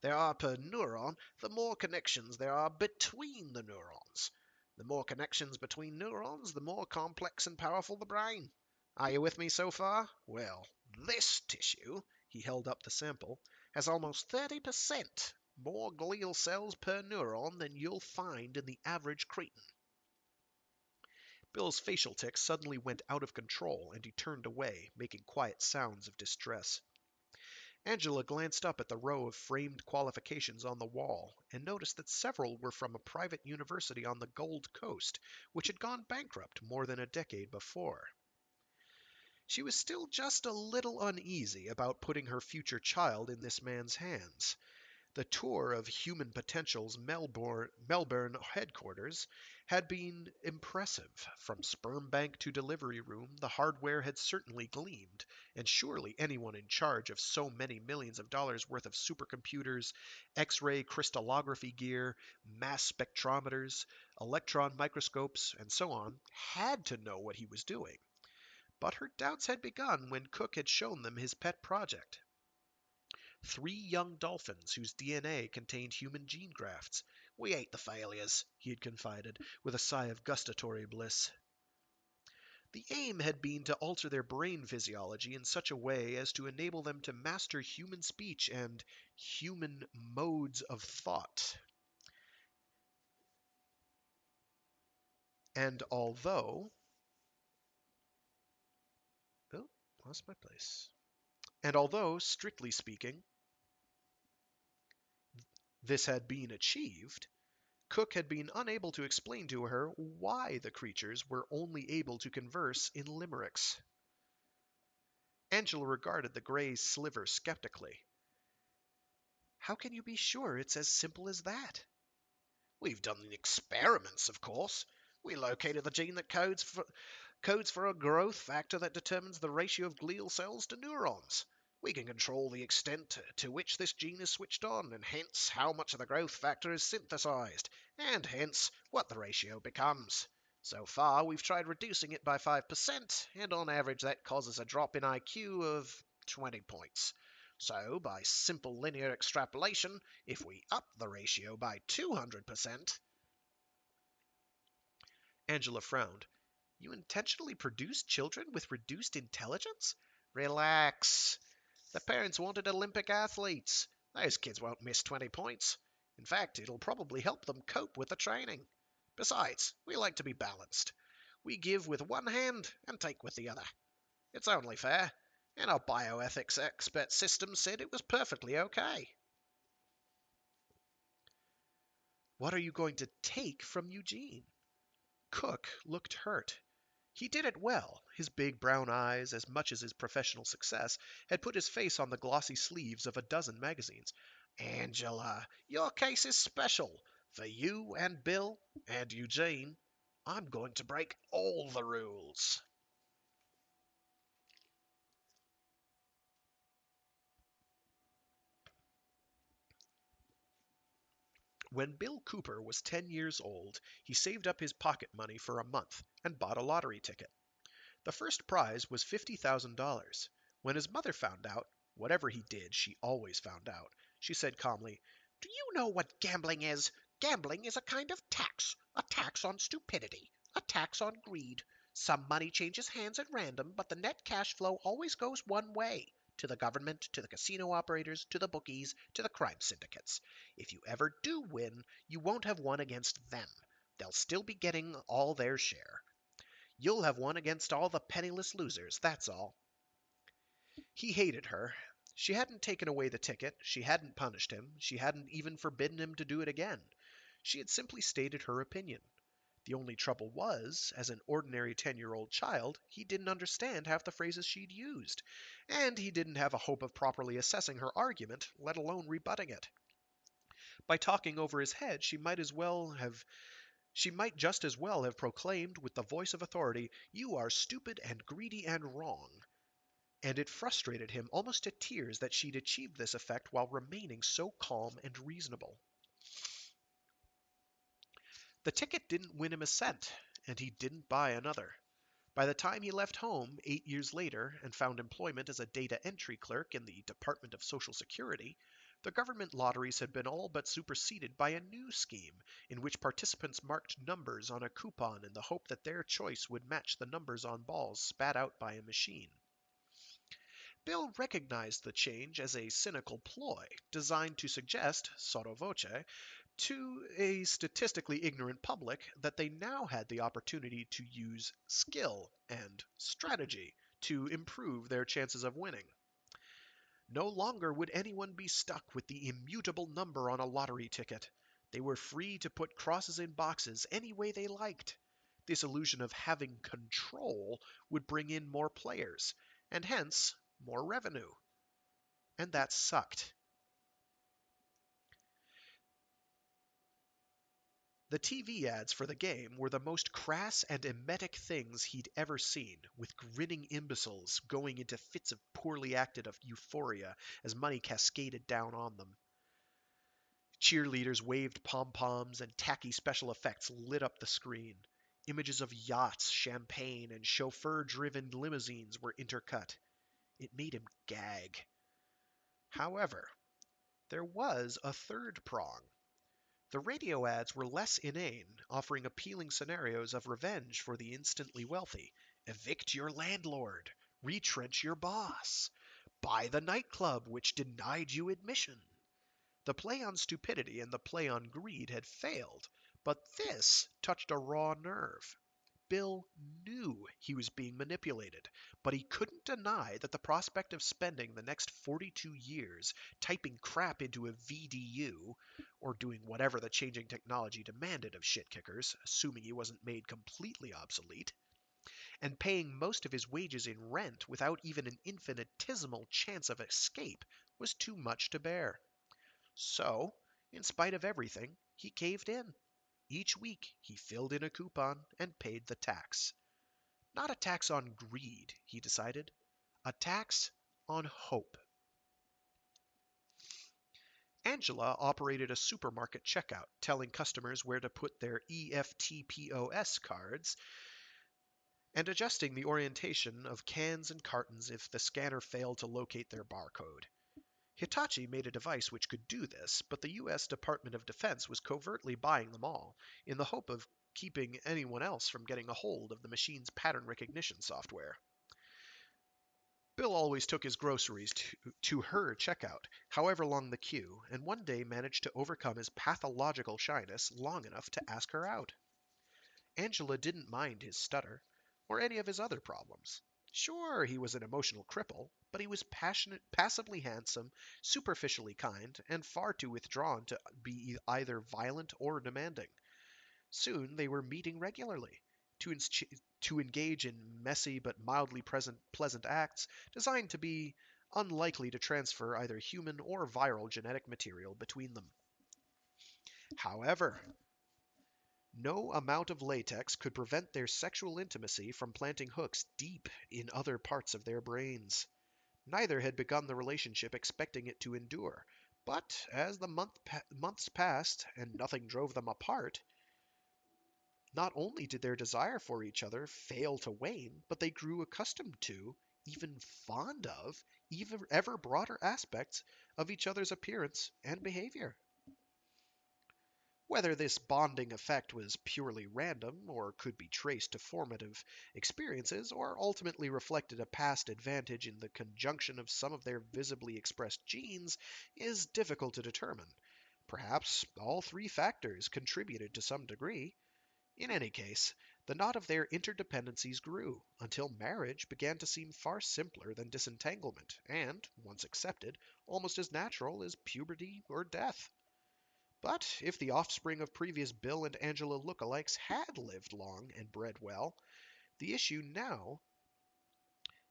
there are per neuron, the more connections there are between the neurons. The more connections between neurons, the more complex and powerful the brain. Are you with me so far? Well, this tissue, he held up the sample, has almost 30% more glial cells per neuron than you'll find in the average cretin. Bill's facial tics suddenly went out of control and he turned away, making quiet sounds of distress. Angela glanced up at the row of framed qualifications on the wall and noticed that several were from a private university on the Gold Coast, which had gone bankrupt more than a decade before. She was still just a little uneasy about putting her future child in this man's hands. The tour of Human Potential's Melbourne headquarters had been impressive. From sperm bank to delivery room, the hardware had certainly gleamed, and surely anyone in charge of so many millions of dollars worth of supercomputers, X-ray crystallography gear, mass spectrometers, electron microscopes, and so on, had to know what he was doing. But her doubts had begun when Cook had shown them his pet project. 3 young dolphins whose DNA contained human gene grafts. We ate the failures, He had confided, with a sigh of gustatory bliss. The aim had been to alter their brain physiology in such a way as to enable them to master human speech and human modes of thought. And although... Oh, lost my place. And although, strictly speaking, this had been achieved, Cook had been unable to explain to her why the creatures were only able to converse in limericks. Angela regarded the gray sliver skeptically. How can you be sure it's as simple as that? We've done the experiments, of course. We located the gene that codes for a growth factor that determines the ratio of glial cells to neurons. We can control the extent to which this gene is switched on, and hence how much of the growth factor is synthesized, and hence what the ratio becomes. So far, we've tried reducing it by 5%, and on average that causes a drop in IQ of 20 points. So, by simple linear extrapolation, if we up the ratio by 200%, Angela frowned. You intentionally produced children with reduced intelligence? relax. The parents wanted Olympic athletes. Those kids won't miss 20 points. In fact, it'll probably help them cope with the training. Besides, we like to be balanced. We give with one hand and take with the other. It's only fair. And our bioethics expert system said it was perfectly okay. What are you going to take from Eugene? Cook looked hurt. He did it well. His big brown eyes, as much as his professional success, had put his face on the glossy sleeves of a dozen magazines. Angela, your case is special. For you and Bill and Eugene, I'm going to break all the rules. When Bill Cooper was 10 years old, he saved up his pocket money for a month and bought a lottery ticket. The first prize was $50,000. When his mother found out, whatever he did, she always found out, she said calmly, Do you know what gambling is? Gambling is a kind of tax. A tax on stupidity. A tax on greed. Some money changes hands at random, but the net cash flow always goes one way. To the government, to the casino operators, to the bookies, to the crime syndicates. If you ever do win, you won't have won against them. They'll still be getting all their share. You'll have won against all the penniless losers, that's all. He hated her. She hadn't taken away the ticket, she hadn't punished him, she hadn't even forbidden him to do it again. She had simply stated her opinion. The only trouble was, as an ordinary 10-year-old child, he didn't understand half the phrases she'd used, and he didn't have a hope of properly assessing her argument, let alone rebutting it. By talking over his head, she might just as well have proclaimed with the voice of authority, "You are stupid and greedy and wrong." And it frustrated him almost to tears that she'd achieved this effect while remaining so calm and reasonable. The ticket didn't win him a cent, and he didn't buy another. By the time he left home 8 years later and found employment as a data entry clerk in the Department of Social Security, the government lotteries had been all but superseded by a new scheme in which participants marked numbers on a coupon in the hope that their choice would match the numbers on balls spat out by a machine. Bill recognized the change as a cynical ploy designed to suggest, sotto voce, to a statistically ignorant public that they now had the opportunity to use skill and strategy to improve their chances of winning. No longer would anyone be stuck with the immutable number on a lottery ticket. They were free to put crosses in boxes any way they liked. This illusion of having control would bring in more players, and hence more revenue. And that sucked. The TV ads for the game were the most crass and emetic things he'd ever seen, with grinning imbeciles going into fits of poorly acted euphoria as money cascaded down on them. Cheerleaders waved pom-poms and tacky special effects lit up the screen. Images of yachts, champagne, and chauffeur-driven limousines were intercut. It made him gag. However, there was a third prong. The radio ads were less inane, offering appealing scenarios of revenge for the instantly wealthy. Evict your landlord. Retrench your boss. Buy the nightclub which denied you admission. The play on stupidity and the play on greed had failed, but this touched a raw nerve. Bill knew he was being manipulated, but he couldn't deny that the prospect of spending the next 42 years typing crap into a VDU, or doing whatever the changing technology demanded of shit kickers, assuming he wasn't made completely obsolete, and paying most of his wages in rent without even an infinitesimal chance of escape was too much to bear. So, in spite of everything, he caved in. Each week he filled in a coupon and paid the tax. Not a tax on greed, he decided. A tax on hope. Angela operated a supermarket checkout, telling customers where to put their EFTPOS cards and adjusting the orientation of cans and cartons if the scanner failed to locate their barcode. Hitachi made a device which could do this, but the US Department of Defense was covertly buying them all, in the hope of keeping anyone else from getting a hold of the machine's pattern recognition software. Bill always took his groceries to her checkout, however long the queue, and one day managed to overcome his pathological shyness long enough to ask her out. Angela didn't mind his stutter, or any of his other problems. Sure, he was an emotional cripple, but he was passionate, passively handsome, superficially kind, and far too withdrawn to be either violent or demanding. Soon they were meeting regularly to, to engage in messy but mildly pleasant acts designed to be unlikely to transfer either human or viral genetic material between them. However, no amount of latex could prevent their sexual intimacy from planting hooks deep in other parts of their brains. Neither had begun the relationship expecting it to endure, but as the months passed and nothing drove them apart, not only did their desire for each other fail to wane, but they grew accustomed to, even fond of, even ever broader aspects of each other's appearance and behavior. Whether this bonding effect was purely random, or could be traced to formative experiences, or ultimately reflected a past advantage in the conjunction of some of their visibly expressed genes, is difficult to determine. Perhaps all three factors contributed to some degree. In any case, the knot of their interdependencies grew, until marriage began to seem far simpler than disentanglement, and, once accepted, almost as natural as puberty or death. But if the offspring of previous Bill and Angela lookalikes had lived long and bred well, the issue now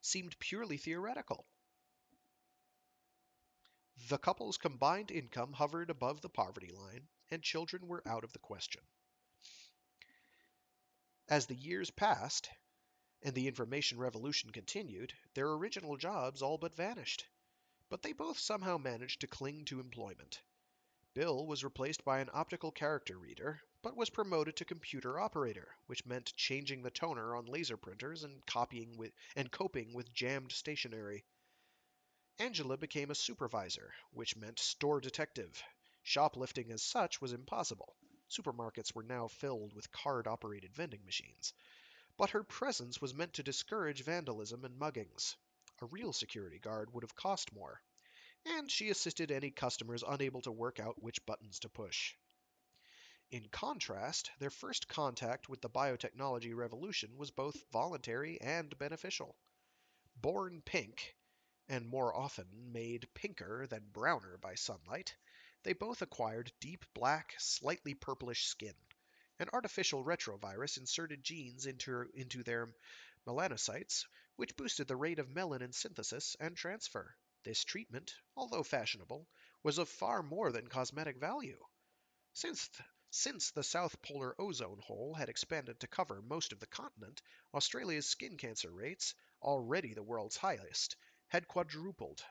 seemed purely theoretical. The couple's combined income hovered above the poverty line, and children were out of the question. As the years passed, and the information revolution continued, their original jobs all but vanished. But they both somehow managed to cling to employment. Bill was replaced by an optical character reader, but was promoted to computer operator, which meant changing the toner on laser printers and coping with jammed stationery. Angela became a supervisor, which meant store detective. Shoplifting as such was impossible. Supermarkets were now filled with card-operated vending machines. But her presence was meant to discourage vandalism and muggings. A real security guard would have cost more, and she assisted any customers unable to work out which buttons to push. In contrast, their first contact with the biotechnology revolution was both voluntary and beneficial. Born pink, and more often made pinker than browner by sunlight, they both acquired deep black, slightly purplish skin. An artificial retrovirus inserted genes into their melanocytes, which boosted the rate of melanin synthesis and transfer. This treatment, although fashionable, was of far more than cosmetic value. Since, since the south polar ozone hole had expanded to cover most of the continent, Australia's skin cancer rates, already the world's highest, had quadrupled.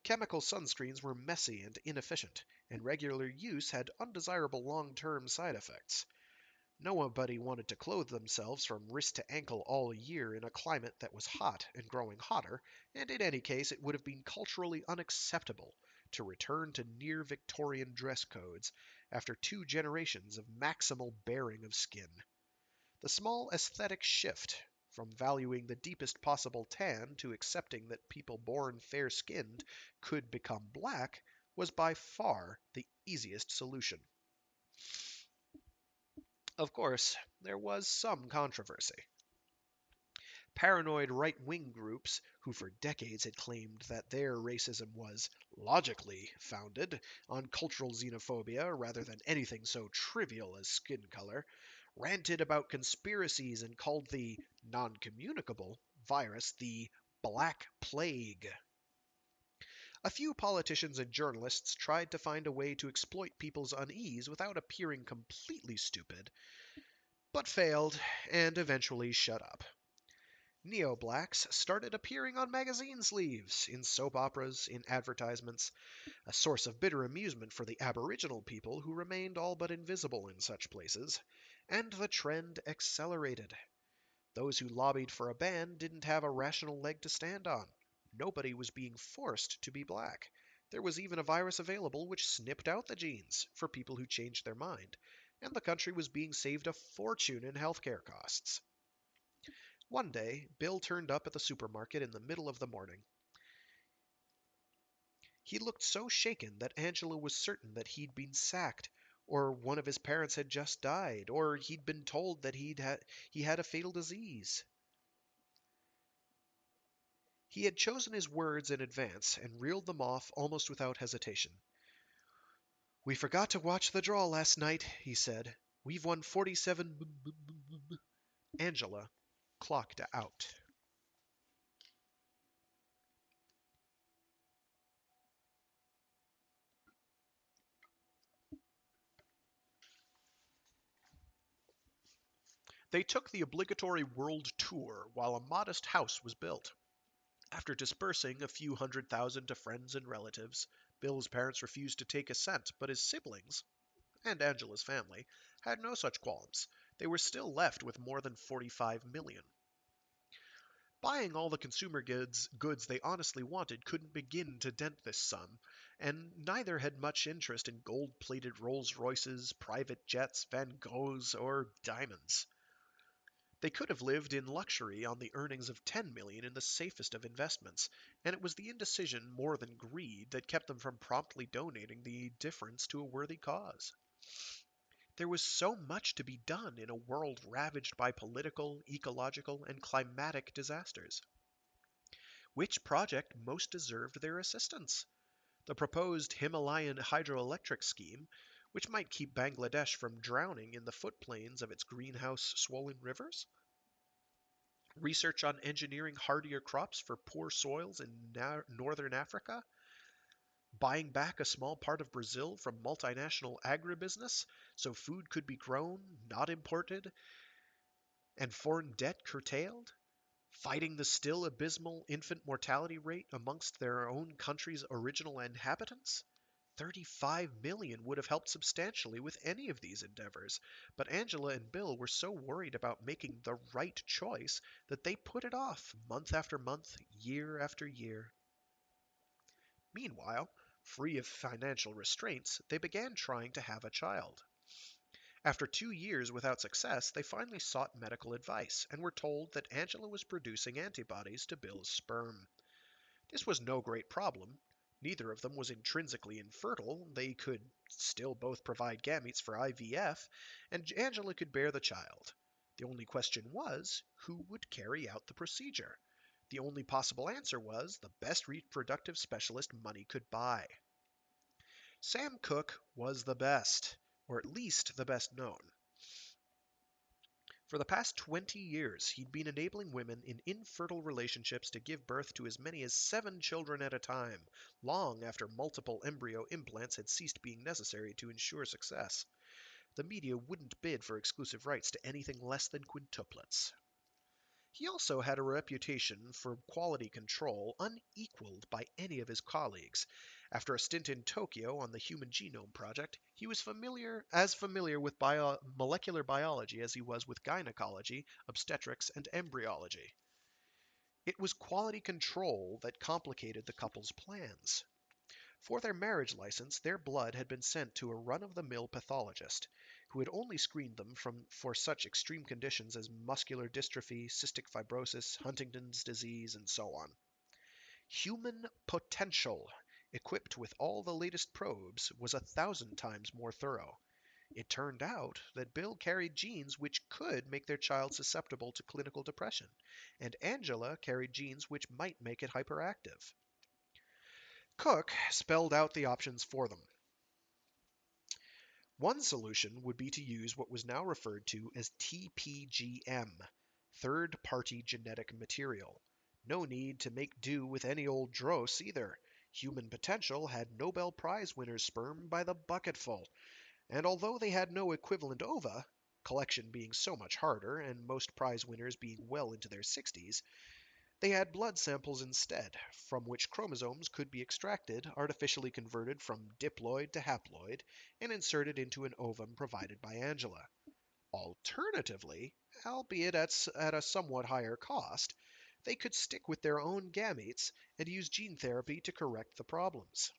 Chemical sunscreens were messy and inefficient, and regular use had undesirable long-term side effects. Nobody wanted to clothe themselves from wrist to ankle all year in a climate that was hot and growing hotter, and in any case it would have been culturally unacceptable to return to near Victorian dress codes after 2 generations of maximal baring of skin. The small aesthetic shift from valuing the deepest possible tan to accepting that people born fair skinned could become black was by far the easiest solution. Of course, there was some controversy. Paranoid right-wing groups, who for decades had claimed that their racism was logically founded on cultural xenophobia rather than anything so trivial as skin color, ranted about conspiracies and called the non-communicable virus the Black Plague. A few politicians and journalists tried to find a way to exploit people's unease without appearing completely stupid, but failed and eventually shut up. Neo-blacks started appearing on magazine sleeves, in soap operas, in advertisements, a source of bitter amusement for the Aboriginal people who remained all but invisible in such places, and the trend accelerated. Those who lobbied for a ban didn't have a rational leg to stand on. Nobody was being forced to be black. There was even a virus available which snipped out the genes for people who changed their mind, and the country was being saved a fortune in healthcare costs. One day, Bill turned up at the supermarket in the middle of the morning. He looked so shaken that Angela was certain that he'd been sacked, or one of his parents had just died, or he'd been told that he had a fatal disease. He had chosen his words in advance and reeled them off almost without hesitation. "We forgot to watch the draw last night," he said. "We've won 47 Angela clocked out. They took the obligatory world tour while a modest house was built. After disbursing a few $100,000 to friends and relatives, Bill's parents refused to take a cent, but his siblings, and Angela's family, had no such qualms. They were still left with more than 45 million. Buying all the consumer goods they honestly wanted couldn't begin to dent this sum, and neither had much interest in gold-plated Rolls-Royces, private jets, Van Goghs, or diamonds. They could have lived in luxury on the earnings of 10 million in the safest of investments, and it was the indecision more than greed that kept them from promptly donating the difference to a worthy cause. There was so much to be done in a world ravaged by political, ecological, and climatic disasters. Which project most deserved their assistance? The proposed Himalayan hydroelectric scheme, which might keep Bangladesh from drowning in the footplains of its greenhouse swollen rivers? Research on engineering hardier crops for poor soils in northern Africa? Buying back a small part of Brazil from multinational agribusiness so food could be grown, not imported, and foreign debt curtailed? Fighting the still abysmal infant mortality rate amongst their own country's original inhabitants? 35 million would have helped substantially with any of these endeavors, but Angela and Bill were so worried about making the right choice that they put it off month after month, year after year. Meanwhile, free of financial restraints, they began trying to have a child. After 2 years without success, they finally sought medical advice and were told that Angela was producing antibodies to Bill's sperm. This was no great problem. Neither of them was intrinsically infertile. They could still both provide gametes for IVF, and Angela could bear the child. The only question was, who would carry out the procedure? The only possible answer was the best reproductive specialist money could buy. Sam Cooke was the best, or at least the best known. For the past 20 years, he'd been enabling women in infertile relationships to give birth to as many as 7 children at a time, long after multiple embryo implants had ceased being necessary to ensure success. The media wouldn't bid for exclusive rights to anything less than quintuplets. He also had a reputation for quality control unequaled by any of his colleagues. After a stint in Tokyo on the Human Genome Project, he was familiar with molecular biology as he was with gynecology, obstetrics, and embryology. It was quality control that complicated the couple's plans. For their marriage license, their blood had been sent to a run-of-the-mill pathologist, who had only screened them for such extreme conditions as muscular dystrophy, cystic fibrosis, Huntington's disease, and so on. Human potential, equipped with all the latest probes, was 1,000 times more thorough. It turned out that Bill carried genes which could make their child susceptible to clinical depression, and Angela carried genes which might make it hyperactive. Cooke spelled out the options for them. One solution would be to use what was now referred to as TPGM, third-party genetic material. No need to make do with any old dross either. Human Potential had Nobel Prize winners' sperm by the bucketful, and although they had no equivalent ova, collection being so much harder and most prize winners being well into their 60s, they had blood samples instead, from which chromosomes could be extracted, artificially converted from diploid to haploid, and inserted into an ovum provided by Angela. Alternatively, albeit at a somewhat higher cost, they could stick with their own gametes and use gene therapy to correct the problems.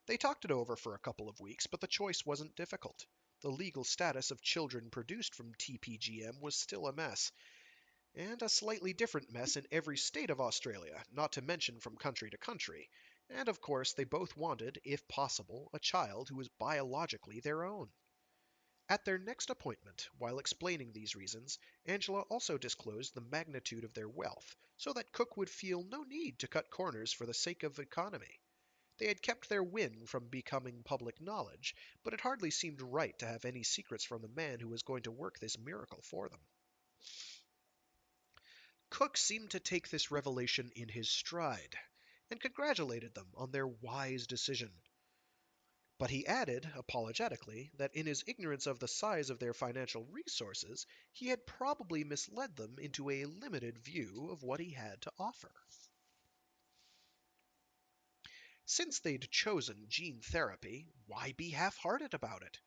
They talked it over for a couple of weeks, but the choice wasn't difficult. The legal status of children produced from TPGM was still a mess, and a slightly different mess in every state of Australia, not to mention from country to country. And of course, they both wanted, if possible, a child who was biologically their own. At their next appointment, while explaining these reasons, Angela also disclosed the magnitude of their wealth, so that Cook would feel no need to cut corners for the sake of economy. They had kept their win from becoming public knowledge, but it hardly seemed right to have any secrets from the man who was going to work this miracle for them. Cook seemed to take this revelation in his stride, and congratulated them on their wise decision. But he added, apologetically, that in his ignorance of the size of their financial resources, he had probably misled them into a limited view of what he had to offer. Since they'd chosen gene therapy, why be half-hearted about it?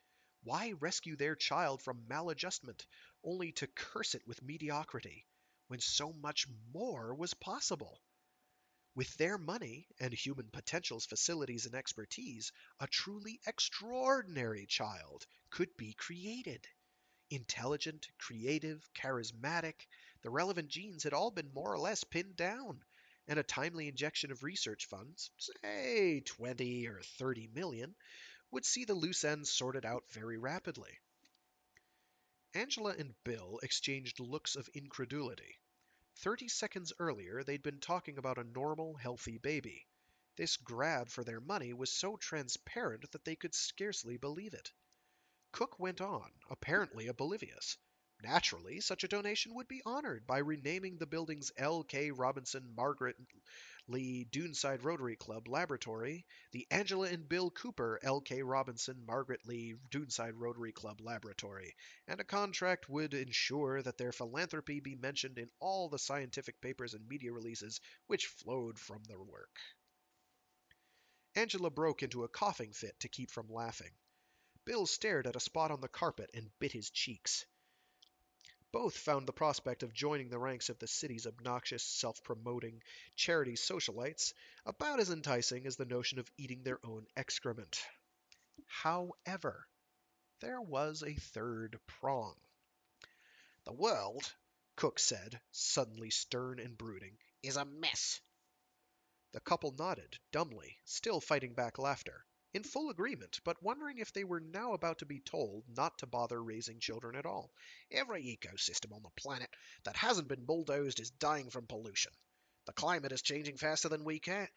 Why rescue their child from maladjustment, only to curse it with mediocrity, when so much more was possible? With their money and human potential's facilities and expertise, a truly extraordinary child could be created. Intelligent, creative, charismatic, the relevant genes had all been more or less pinned down, and a timely injection of research funds, say 20 or 30 million, would see the loose ends sorted out very rapidly. Angela and Bill exchanged looks of incredulity. 30 seconds earlier, they'd been talking about a normal, healthy baby. This grab for their money was so transparent that they could scarcely believe it. Cook went on, apparently oblivious. Naturally, such a donation would be honored by renaming the building's L.K. Robinson Margaret Lee Doonside Rotary Club Laboratory the Angela and Bill Cooper L.K. Robinson Margaret Lee Doonside Rotary Club Laboratory, and a contract would ensure that their philanthropy be mentioned in all the scientific papers and media releases which flowed from the work. Angela broke into a coughing fit to keep from laughing. Bill stared at a spot on the carpet and bit his cheeks. Both found the prospect of joining the ranks of the city's obnoxious, self-promoting charity socialites about as enticing as the notion of eating their own excrement. However, there was a third prong. "The world," Cook said, suddenly stern and brooding, "is a mess." The couple nodded, dumbly, still fighting back laughter, in full agreement, but wondering if they were now about to be told not to bother raising children at all. "Every ecosystem on the planet that hasn't been bulldozed is dying from pollution. The climate is changing faster than we can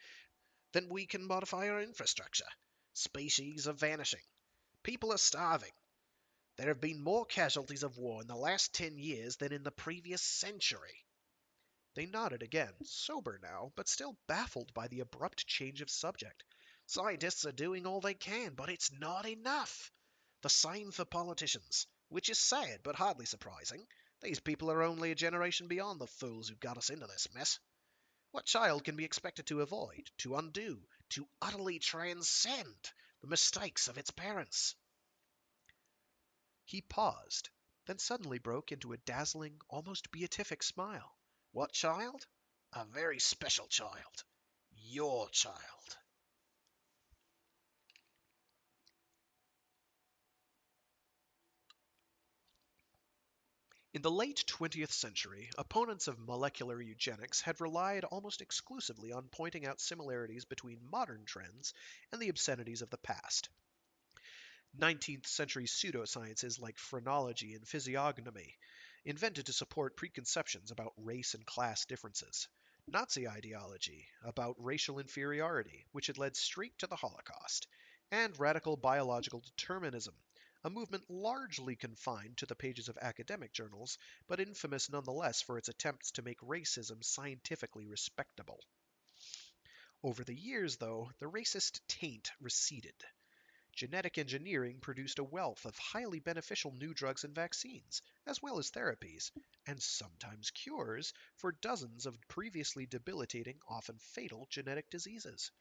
modify our infrastructure. Species are vanishing. People are starving. There have been more casualties of war in the last 10 years than in the previous century." They nodded again, sober now, but still baffled by the abrupt change of subject. "Scientists are doing all they can, but it's not enough. The same for politicians, which is sad but hardly surprising. These people are only a generation beyond the fools who got us into this mess. What child can be expected to avoid, to undo, to utterly transcend the mistakes of its parents?" He paused, then suddenly broke into a dazzling, almost beatific smile. "What child? A very special child. Your child." In the late 20th century, opponents of molecular eugenics had relied almost exclusively on pointing out similarities between modern trends and the obscenities of the past. 19th century pseudosciences like phrenology and physiognomy, invented to support preconceptions about race and class differences. Nazi ideology about racial inferiority, which had led straight to the Holocaust. And radical biological determinism, a movement largely confined to the pages of academic journals, but infamous nonetheless for its attempts to make racism scientifically respectable. Over the years, though, the racist taint receded. Genetic engineering produced a wealth of highly beneficial new drugs and vaccines, as well as therapies, and sometimes cures, for dozens of previously debilitating, often fatal genetic diseases.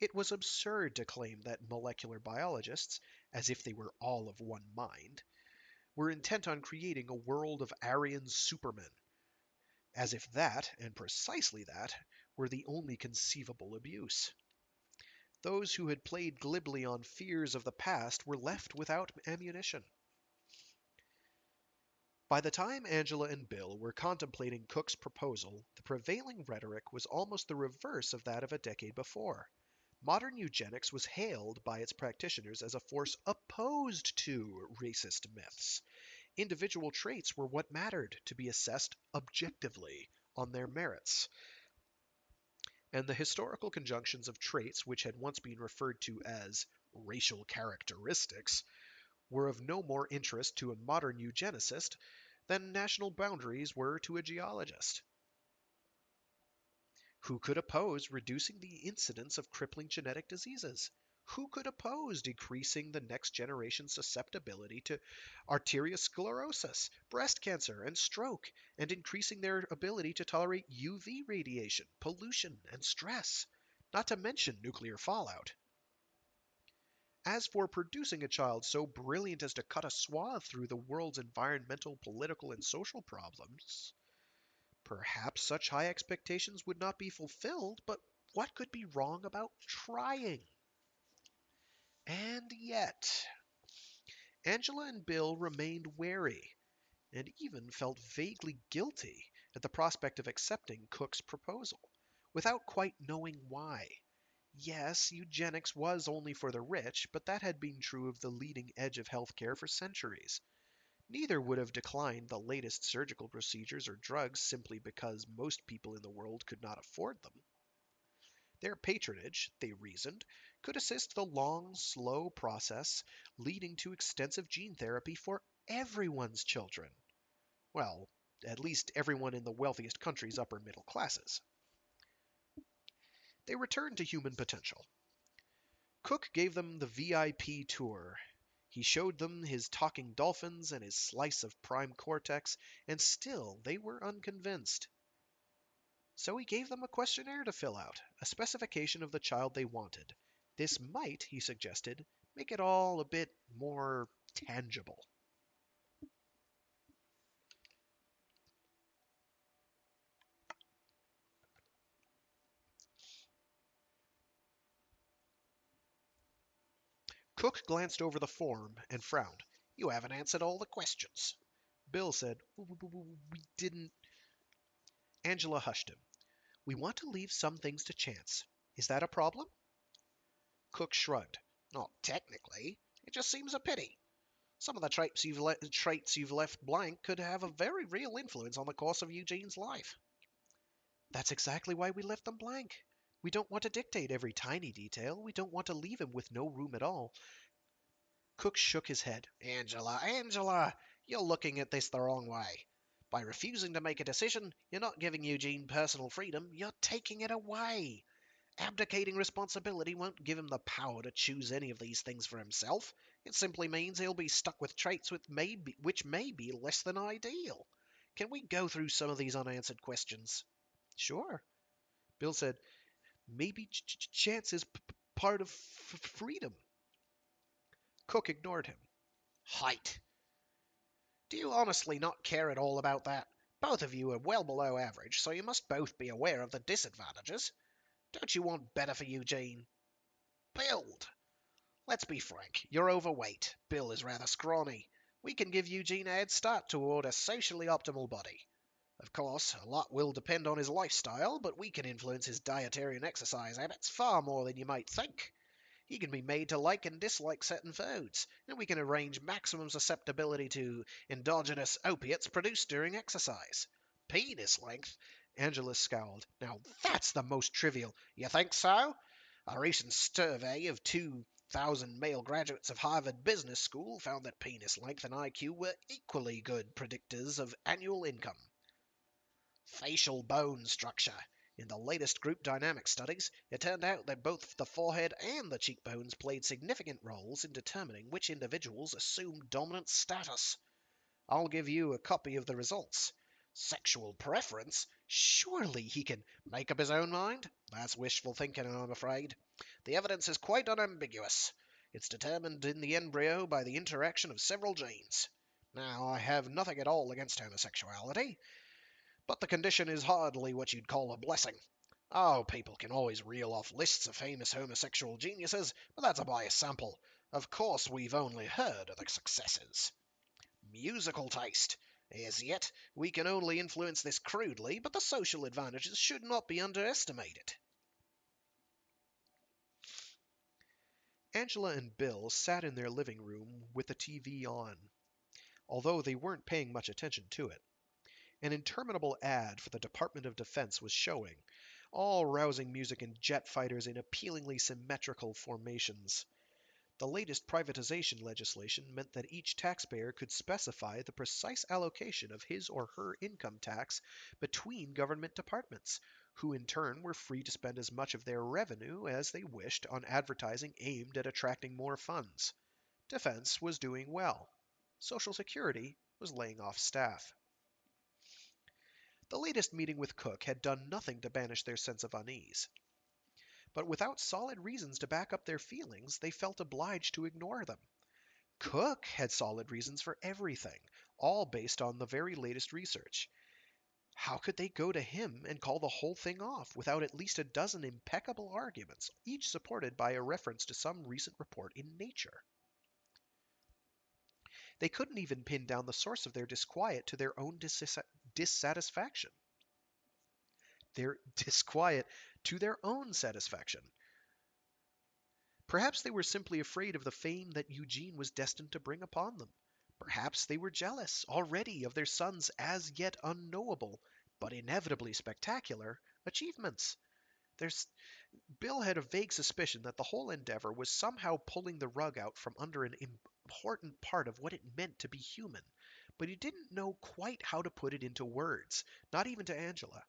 It was absurd to claim that molecular biologists, as if they were all of one mind, were intent on creating a world of Aryan supermen, as if that, and precisely that, were the only conceivable abuse. Those who had played glibly on fears of the past were left without ammunition. By the time Angela and Bill were contemplating Cook's proposal, the prevailing rhetoric was almost the reverse of that of a decade before. Modern eugenics was hailed by its practitioners as a force opposed to racist myths. Individual traits were what mattered, to be assessed objectively on their merits. And the historical conjunctions of traits which had once been referred to as racial characteristics were of no more interest to a modern eugenicist than national boundaries were to a geologist. Who could oppose reducing the incidence of crippling genetic diseases? Who could oppose decreasing the next generation's susceptibility to arteriosclerosis, breast cancer, and stroke, and increasing their ability to tolerate UV radiation, pollution, and stress, not to mention nuclear fallout? As for producing a child so brilliant as to cut a swath through the world's environmental, political, and social problems, perhaps such high expectations would not be fulfilled, but what could be wrong about trying? And yet, Angela and Bill remained wary, and even felt vaguely guilty at the prospect of accepting Cook's proposal, without quite knowing why. Yes, eugenics was only for the rich, but that had been true of the leading edge of healthcare for centuries. Neither would have declined the latest surgical procedures or drugs simply because most people in the world could not afford them. Their patronage, they reasoned, could assist the long, slow process leading to extensive gene therapy for everyone's children. Well, at least everyone in the wealthiest country's upper middle classes. They returned to human potential. Cook gave them the VIP tour. He showed them his talking dolphins and his slice of prime cortex, and still they were unconvinced. So he gave them a questionnaire to fill out, a specification of the child they wanted. This might, he suggested, make it all a bit more tangible. Cook glanced over the form and frowned. "You haven't answered all the questions." Bill said, "We didn't." Angela hushed him. "We want to leave some things to chance. Is that a problem?" Cook shrugged. "Not technically. It just seems a pity. Some of the traits you've left blank could have a very real influence on the course of Eugene's life." "That's exactly why we left them blank. We don't want to dictate every tiny detail. We don't want to leave him with no room at all." Cook shook his head. "Angela, you're looking at this the wrong way. By refusing to make a decision, you're not giving Eugene personal freedom, you're taking it away. Abdicating responsibility won't give him the power to choose any of these things for himself. It simply means he'll be stuck with traits which may be less than ideal. Can we go through some of these unanswered questions?" "Sure." Bill said, "Maybe chance is part of freedom." Cook ignored him. "Height. Do you honestly not care at all about that? Both of you are well below average, so you must both be aware of the disadvantages. Don't you want better for Eugene? Build. Let's be frank, you're overweight. Bill is rather scrawny. We can give Eugene a head start toward a socially optimal body. Of course, a lot will depend on his lifestyle, but we can influence his dietary and exercise habits far more than you might think. He can be made to like and dislike certain foods, and we can arrange maximum susceptibility to endogenous opiates produced during exercise. Penis length." Angela scowled. "Now that's the most trivial." "You think so? A recent survey of 2,000 male graduates of Harvard Business School found that penis length and IQ were equally good predictors of annual income. Facial bone structure. In the latest group dynamic studies, it turned out that both the forehead and the cheekbones played significant roles in determining which individuals assumed dominant status. I'll give you a copy of the results. Sexual preference? Surely he can make up his own mind? That's wishful thinking, I'm afraid. The evidence is quite unambiguous. It's determined in the embryo by the interaction of several genes. Now, I have nothing at all against homosexuality, but the condition is hardly what you'd call a blessing. Oh, people can always reel off lists of famous homosexual geniuses, but that's a biased sample. Of course, we've only heard of the successes. Musical taste. As yet, we can only influence this crudely, but the social advantages should not be underestimated. Angela and Bill sat in their living room with the TV on, although they weren't paying much attention to it. An interminable ad for the Department of Defense was showing, all rousing music and jet fighters in appealingly symmetrical formations. The latest privatization legislation meant that each taxpayer could specify the precise allocation of his or her income tax between government departments, who in turn were free to spend as much of their revenue as they wished on advertising aimed at attracting more funds. Defense was doing well. Social Security was laying off staff. The latest meeting with Cook had done nothing to banish their sense of unease. But without solid reasons to back up their feelings, they felt obliged to ignore them. Cook had solid reasons for everything, all based on the very latest research. How could they go to him and call the whole thing off without at least a dozen impeccable arguments, each supported by a reference to some recent report in Nature? They couldn't even pin down the source of their disquiet to their own dissatisfaction. Their disquiet to their own satisfaction. Perhaps they were simply afraid of the fame that Eugene was destined to bring upon them. Perhaps they were jealous already of their son's as yet unknowable, but inevitably spectacular, achievements. There's, Bill had a vague suspicion that the whole endeavor was somehow pulling the rug out from under an important part of what it meant to be human, but he didn't know quite how to put it into words, not even to Angela.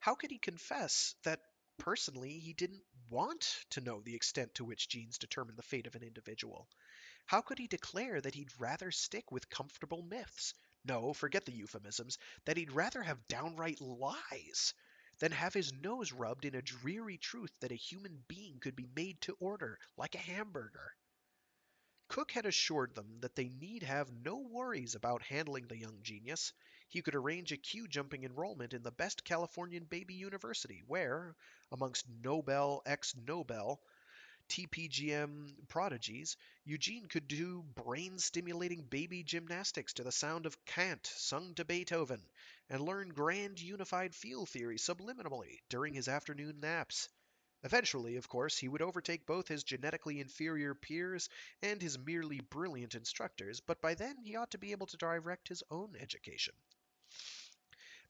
How could he confess that personally he didn't want to know the extent to which genes determine the fate of an individual? How could he declare that he'd rather stick with comfortable myths? No, forget the euphemisms, that he'd rather have downright lies than have his nose rubbed in a dreary truth that a human being could be made to order, like a hamburger. Cook had assured them that they need have no worries about handling the young genius. He could arrange a queue-jumping enrollment in the best Californian baby university, where, amongst Nobel ex Nobel TPGM prodigies, Eugene could do brain-stimulating baby gymnastics to the sound of Kant sung to Beethoven, and learn grand unified field theory subliminally during his afternoon naps. Eventually, of course, he would overtake both his genetically inferior peers and his merely brilliant instructors, but by then he ought to be able to direct his own education.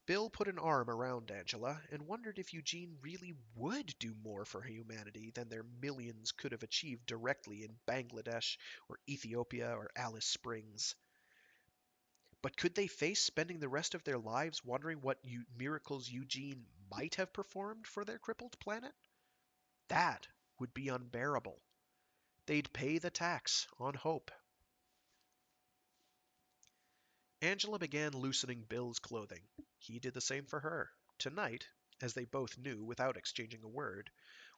Bill put an arm around Angela and wondered if Eugene really would do more for humanity than their millions could have achieved directly in Bangladesh or Ethiopia or Alice Springs. But could they face spending the rest of their lives wondering what miracles Eugene might have performed for their crippled planet? That would be unbearable. They'd pay the tax on hope. Angela began loosening Bill's clothing. He did the same for her. Tonight, as they both knew without exchanging a word,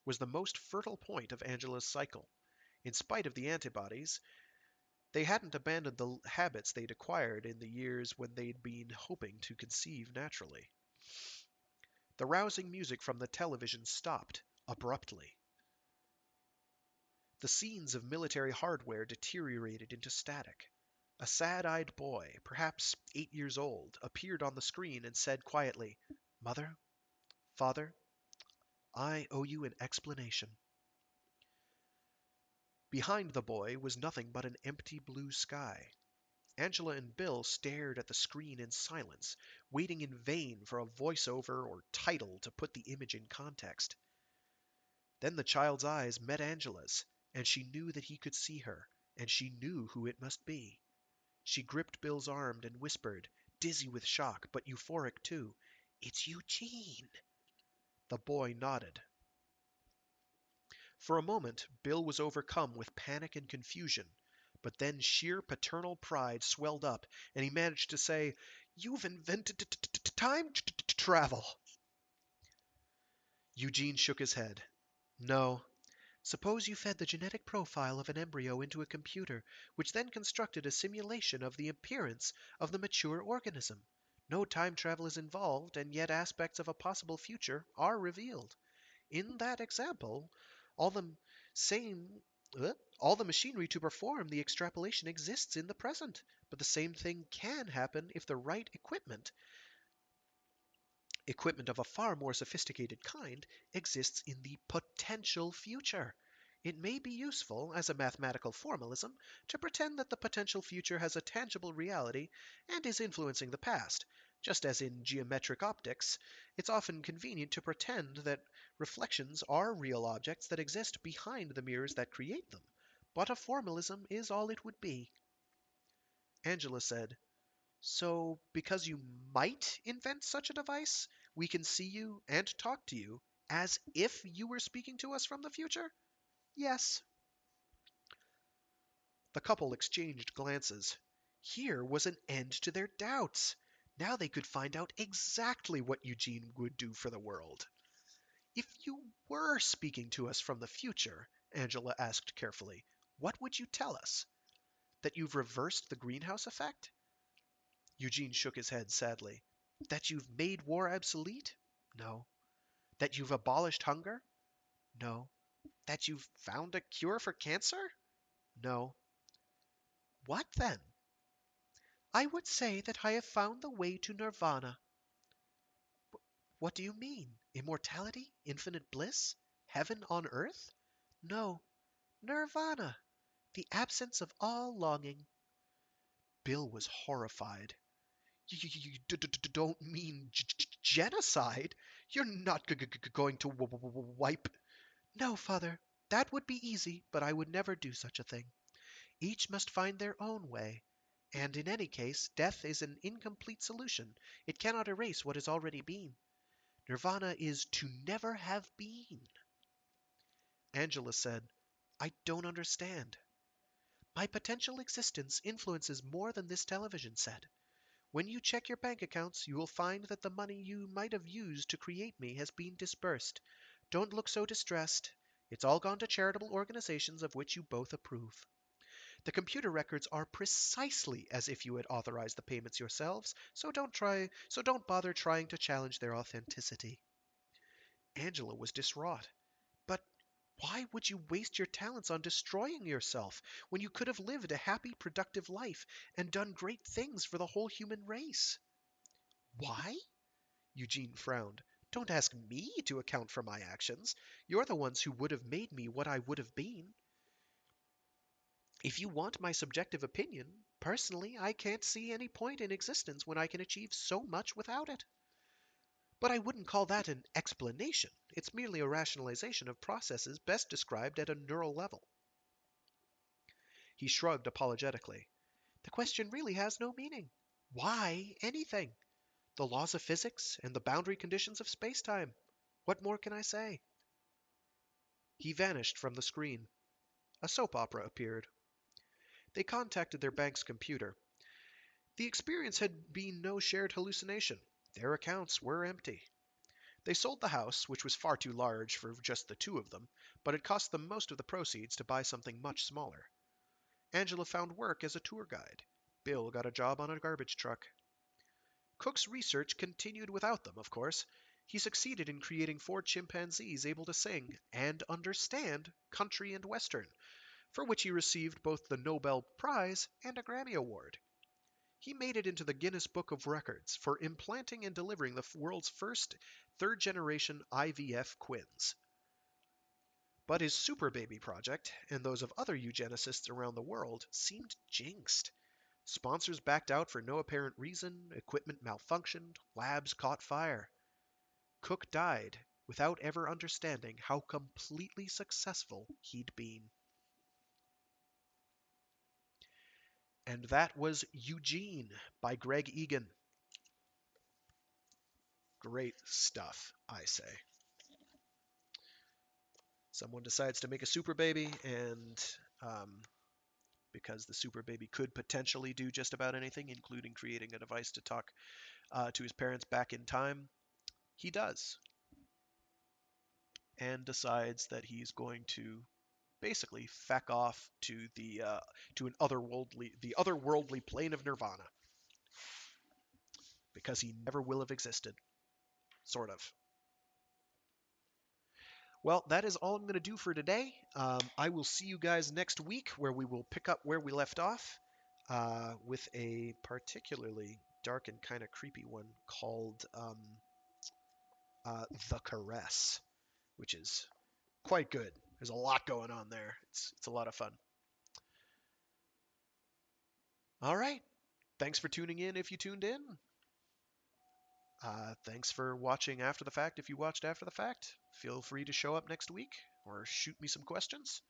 was the most fertile point of Angela's cycle. In spite of the antibodies, they hadn't abandoned the habits they'd acquired in the years when they'd been hoping to conceive naturally. The rousing music from the television stopped abruptly. The scenes of military hardware deteriorated into static. A sad-eyed boy, perhaps 8 years old, appeared on the screen and said quietly, "Mother, Father, I owe you an explanation." Behind the boy was nothing but an empty blue sky. Angela and Bill stared at the screen in silence, waiting in vain for a voiceover or title to put the image in context. Then the child's eyes met Angela's, and she knew that he could see her, and she knew who it must be. She gripped Bill's arm and whispered, dizzy with shock, but euphoric too, "It's Eugene." The boy nodded. For a moment, Bill was overcome with panic and confusion, but then sheer paternal pride swelled up, and he managed to say, "You've invented time travel." Eugene shook his head. "No, Suppose you fed the genetic profile of an embryo into a computer, which then constructed a simulation of the appearance of the mature organism. No time travel is involved, and yet aspects of a possible future are revealed. In that example, all the same all the machinery to perform the extrapolation exists in the present, but the same thing can happen if the right equipment of a far more sophisticated kind exists in the potential future. It may be useful, as a mathematical formalism, to pretend that the potential future has a tangible reality and is influencing the past, just as in geometric optics, it's often convenient to pretend that reflections are real objects that exist behind the mirrors that create them. But a formalism is all it would be. Angela said, so, because you might invent such a device, we can see you and talk to you as if you were speaking to us from the future? Yes. The couple exchanged glances. Here was an end to their doubts. Now they could find out exactly what Eugene would do for the world. If you were speaking to us from the future, Angela asked carefully, what would you tell us? That you've reversed the greenhouse effect? Eugene shook his head sadly. That you've made war obsolete? No. That you've abolished hunger? No. That you've found a cure for cancer? No. What then? I would say that I have found the way to nirvana. What do you mean? Immortality? Infinite bliss? Heaven on earth? No. Nirvana. The absence of all longing. Bill was horrified. You don't mean genocide? You're not going to wipe. No, father. That would be easy, but I would never do such a thing. Each must find their own way. And in any case, death is an incomplete solution. It cannot erase what has already been. Nirvana is to never have been. Angela said, I don't understand. My potential existence influences more than this television set. When you check your bank accounts, you will find that the money you might have used to create me has been dispersed. Don't look so distressed. It's all gone to charitable organizations of which you both approve. The computer records are precisely as if you had authorized the payments yourselves, so don't bother trying to challenge their authenticity. Angela was distraught. But why would you waste your talents on destroying yourself when you could have lived a happy, productive life and done great things for the whole human race? Why? Eugene frowned. Don't ask me to account for my actions. You're the ones who would have made me what I would have been. If you want my subjective opinion, personally, I can't see any point in existence when I can achieve so much without it. But I wouldn't call that an explanation. It's merely a rationalization of processes best described at a neural level. He shrugged apologetically. The question really has no meaning. Why anything? The laws of physics and the boundary conditions of spacetime. What more can I say? He vanished from the screen. A soap opera appeared. They contacted their bank's computer. The experience had been no shared hallucination. Their accounts were empty. They sold the house, which was far too large for just the two of them, but it cost them most of the proceeds to buy something much smaller. Angela found work as a tour guide. Bill got a job on a garbage truck. Cook's research continued without them, of course. He succeeded in creating 4 chimpanzees able to sing and understand country and western, for which he received both the Nobel Prize and a Grammy Award. He made it into the Guinness Book of Records for implanting and delivering the world's first third-generation IVF twins. But his super baby project, and those of other eugenicists around the world, seemed jinxed. Sponsors backed out for no apparent reason, equipment malfunctioned, labs caught fire. Cook died without ever understanding how completely successful he'd been. And that was Eugene by Greg Egan. Great stuff, I say. Someone decides to make a super baby, and because the super baby could potentially do just about anything, including creating a device to talk to his parents back in time, he does. And decides that he's going to basically feck off to the otherworldly plane of nirvana because he never will have existed, sort of. Well, that is all I'm going to do for today. I will see you guys next week where we will pick up where we left off with a particularly dark and kind of creepy one called The Caress, which is quite good. There's a lot going on there. It's a lot of fun. All right. Thanks for tuning in if you tuned in. Thanks for watching after the fact if you watched after the fact. Feel free to show up next week or shoot me some questions.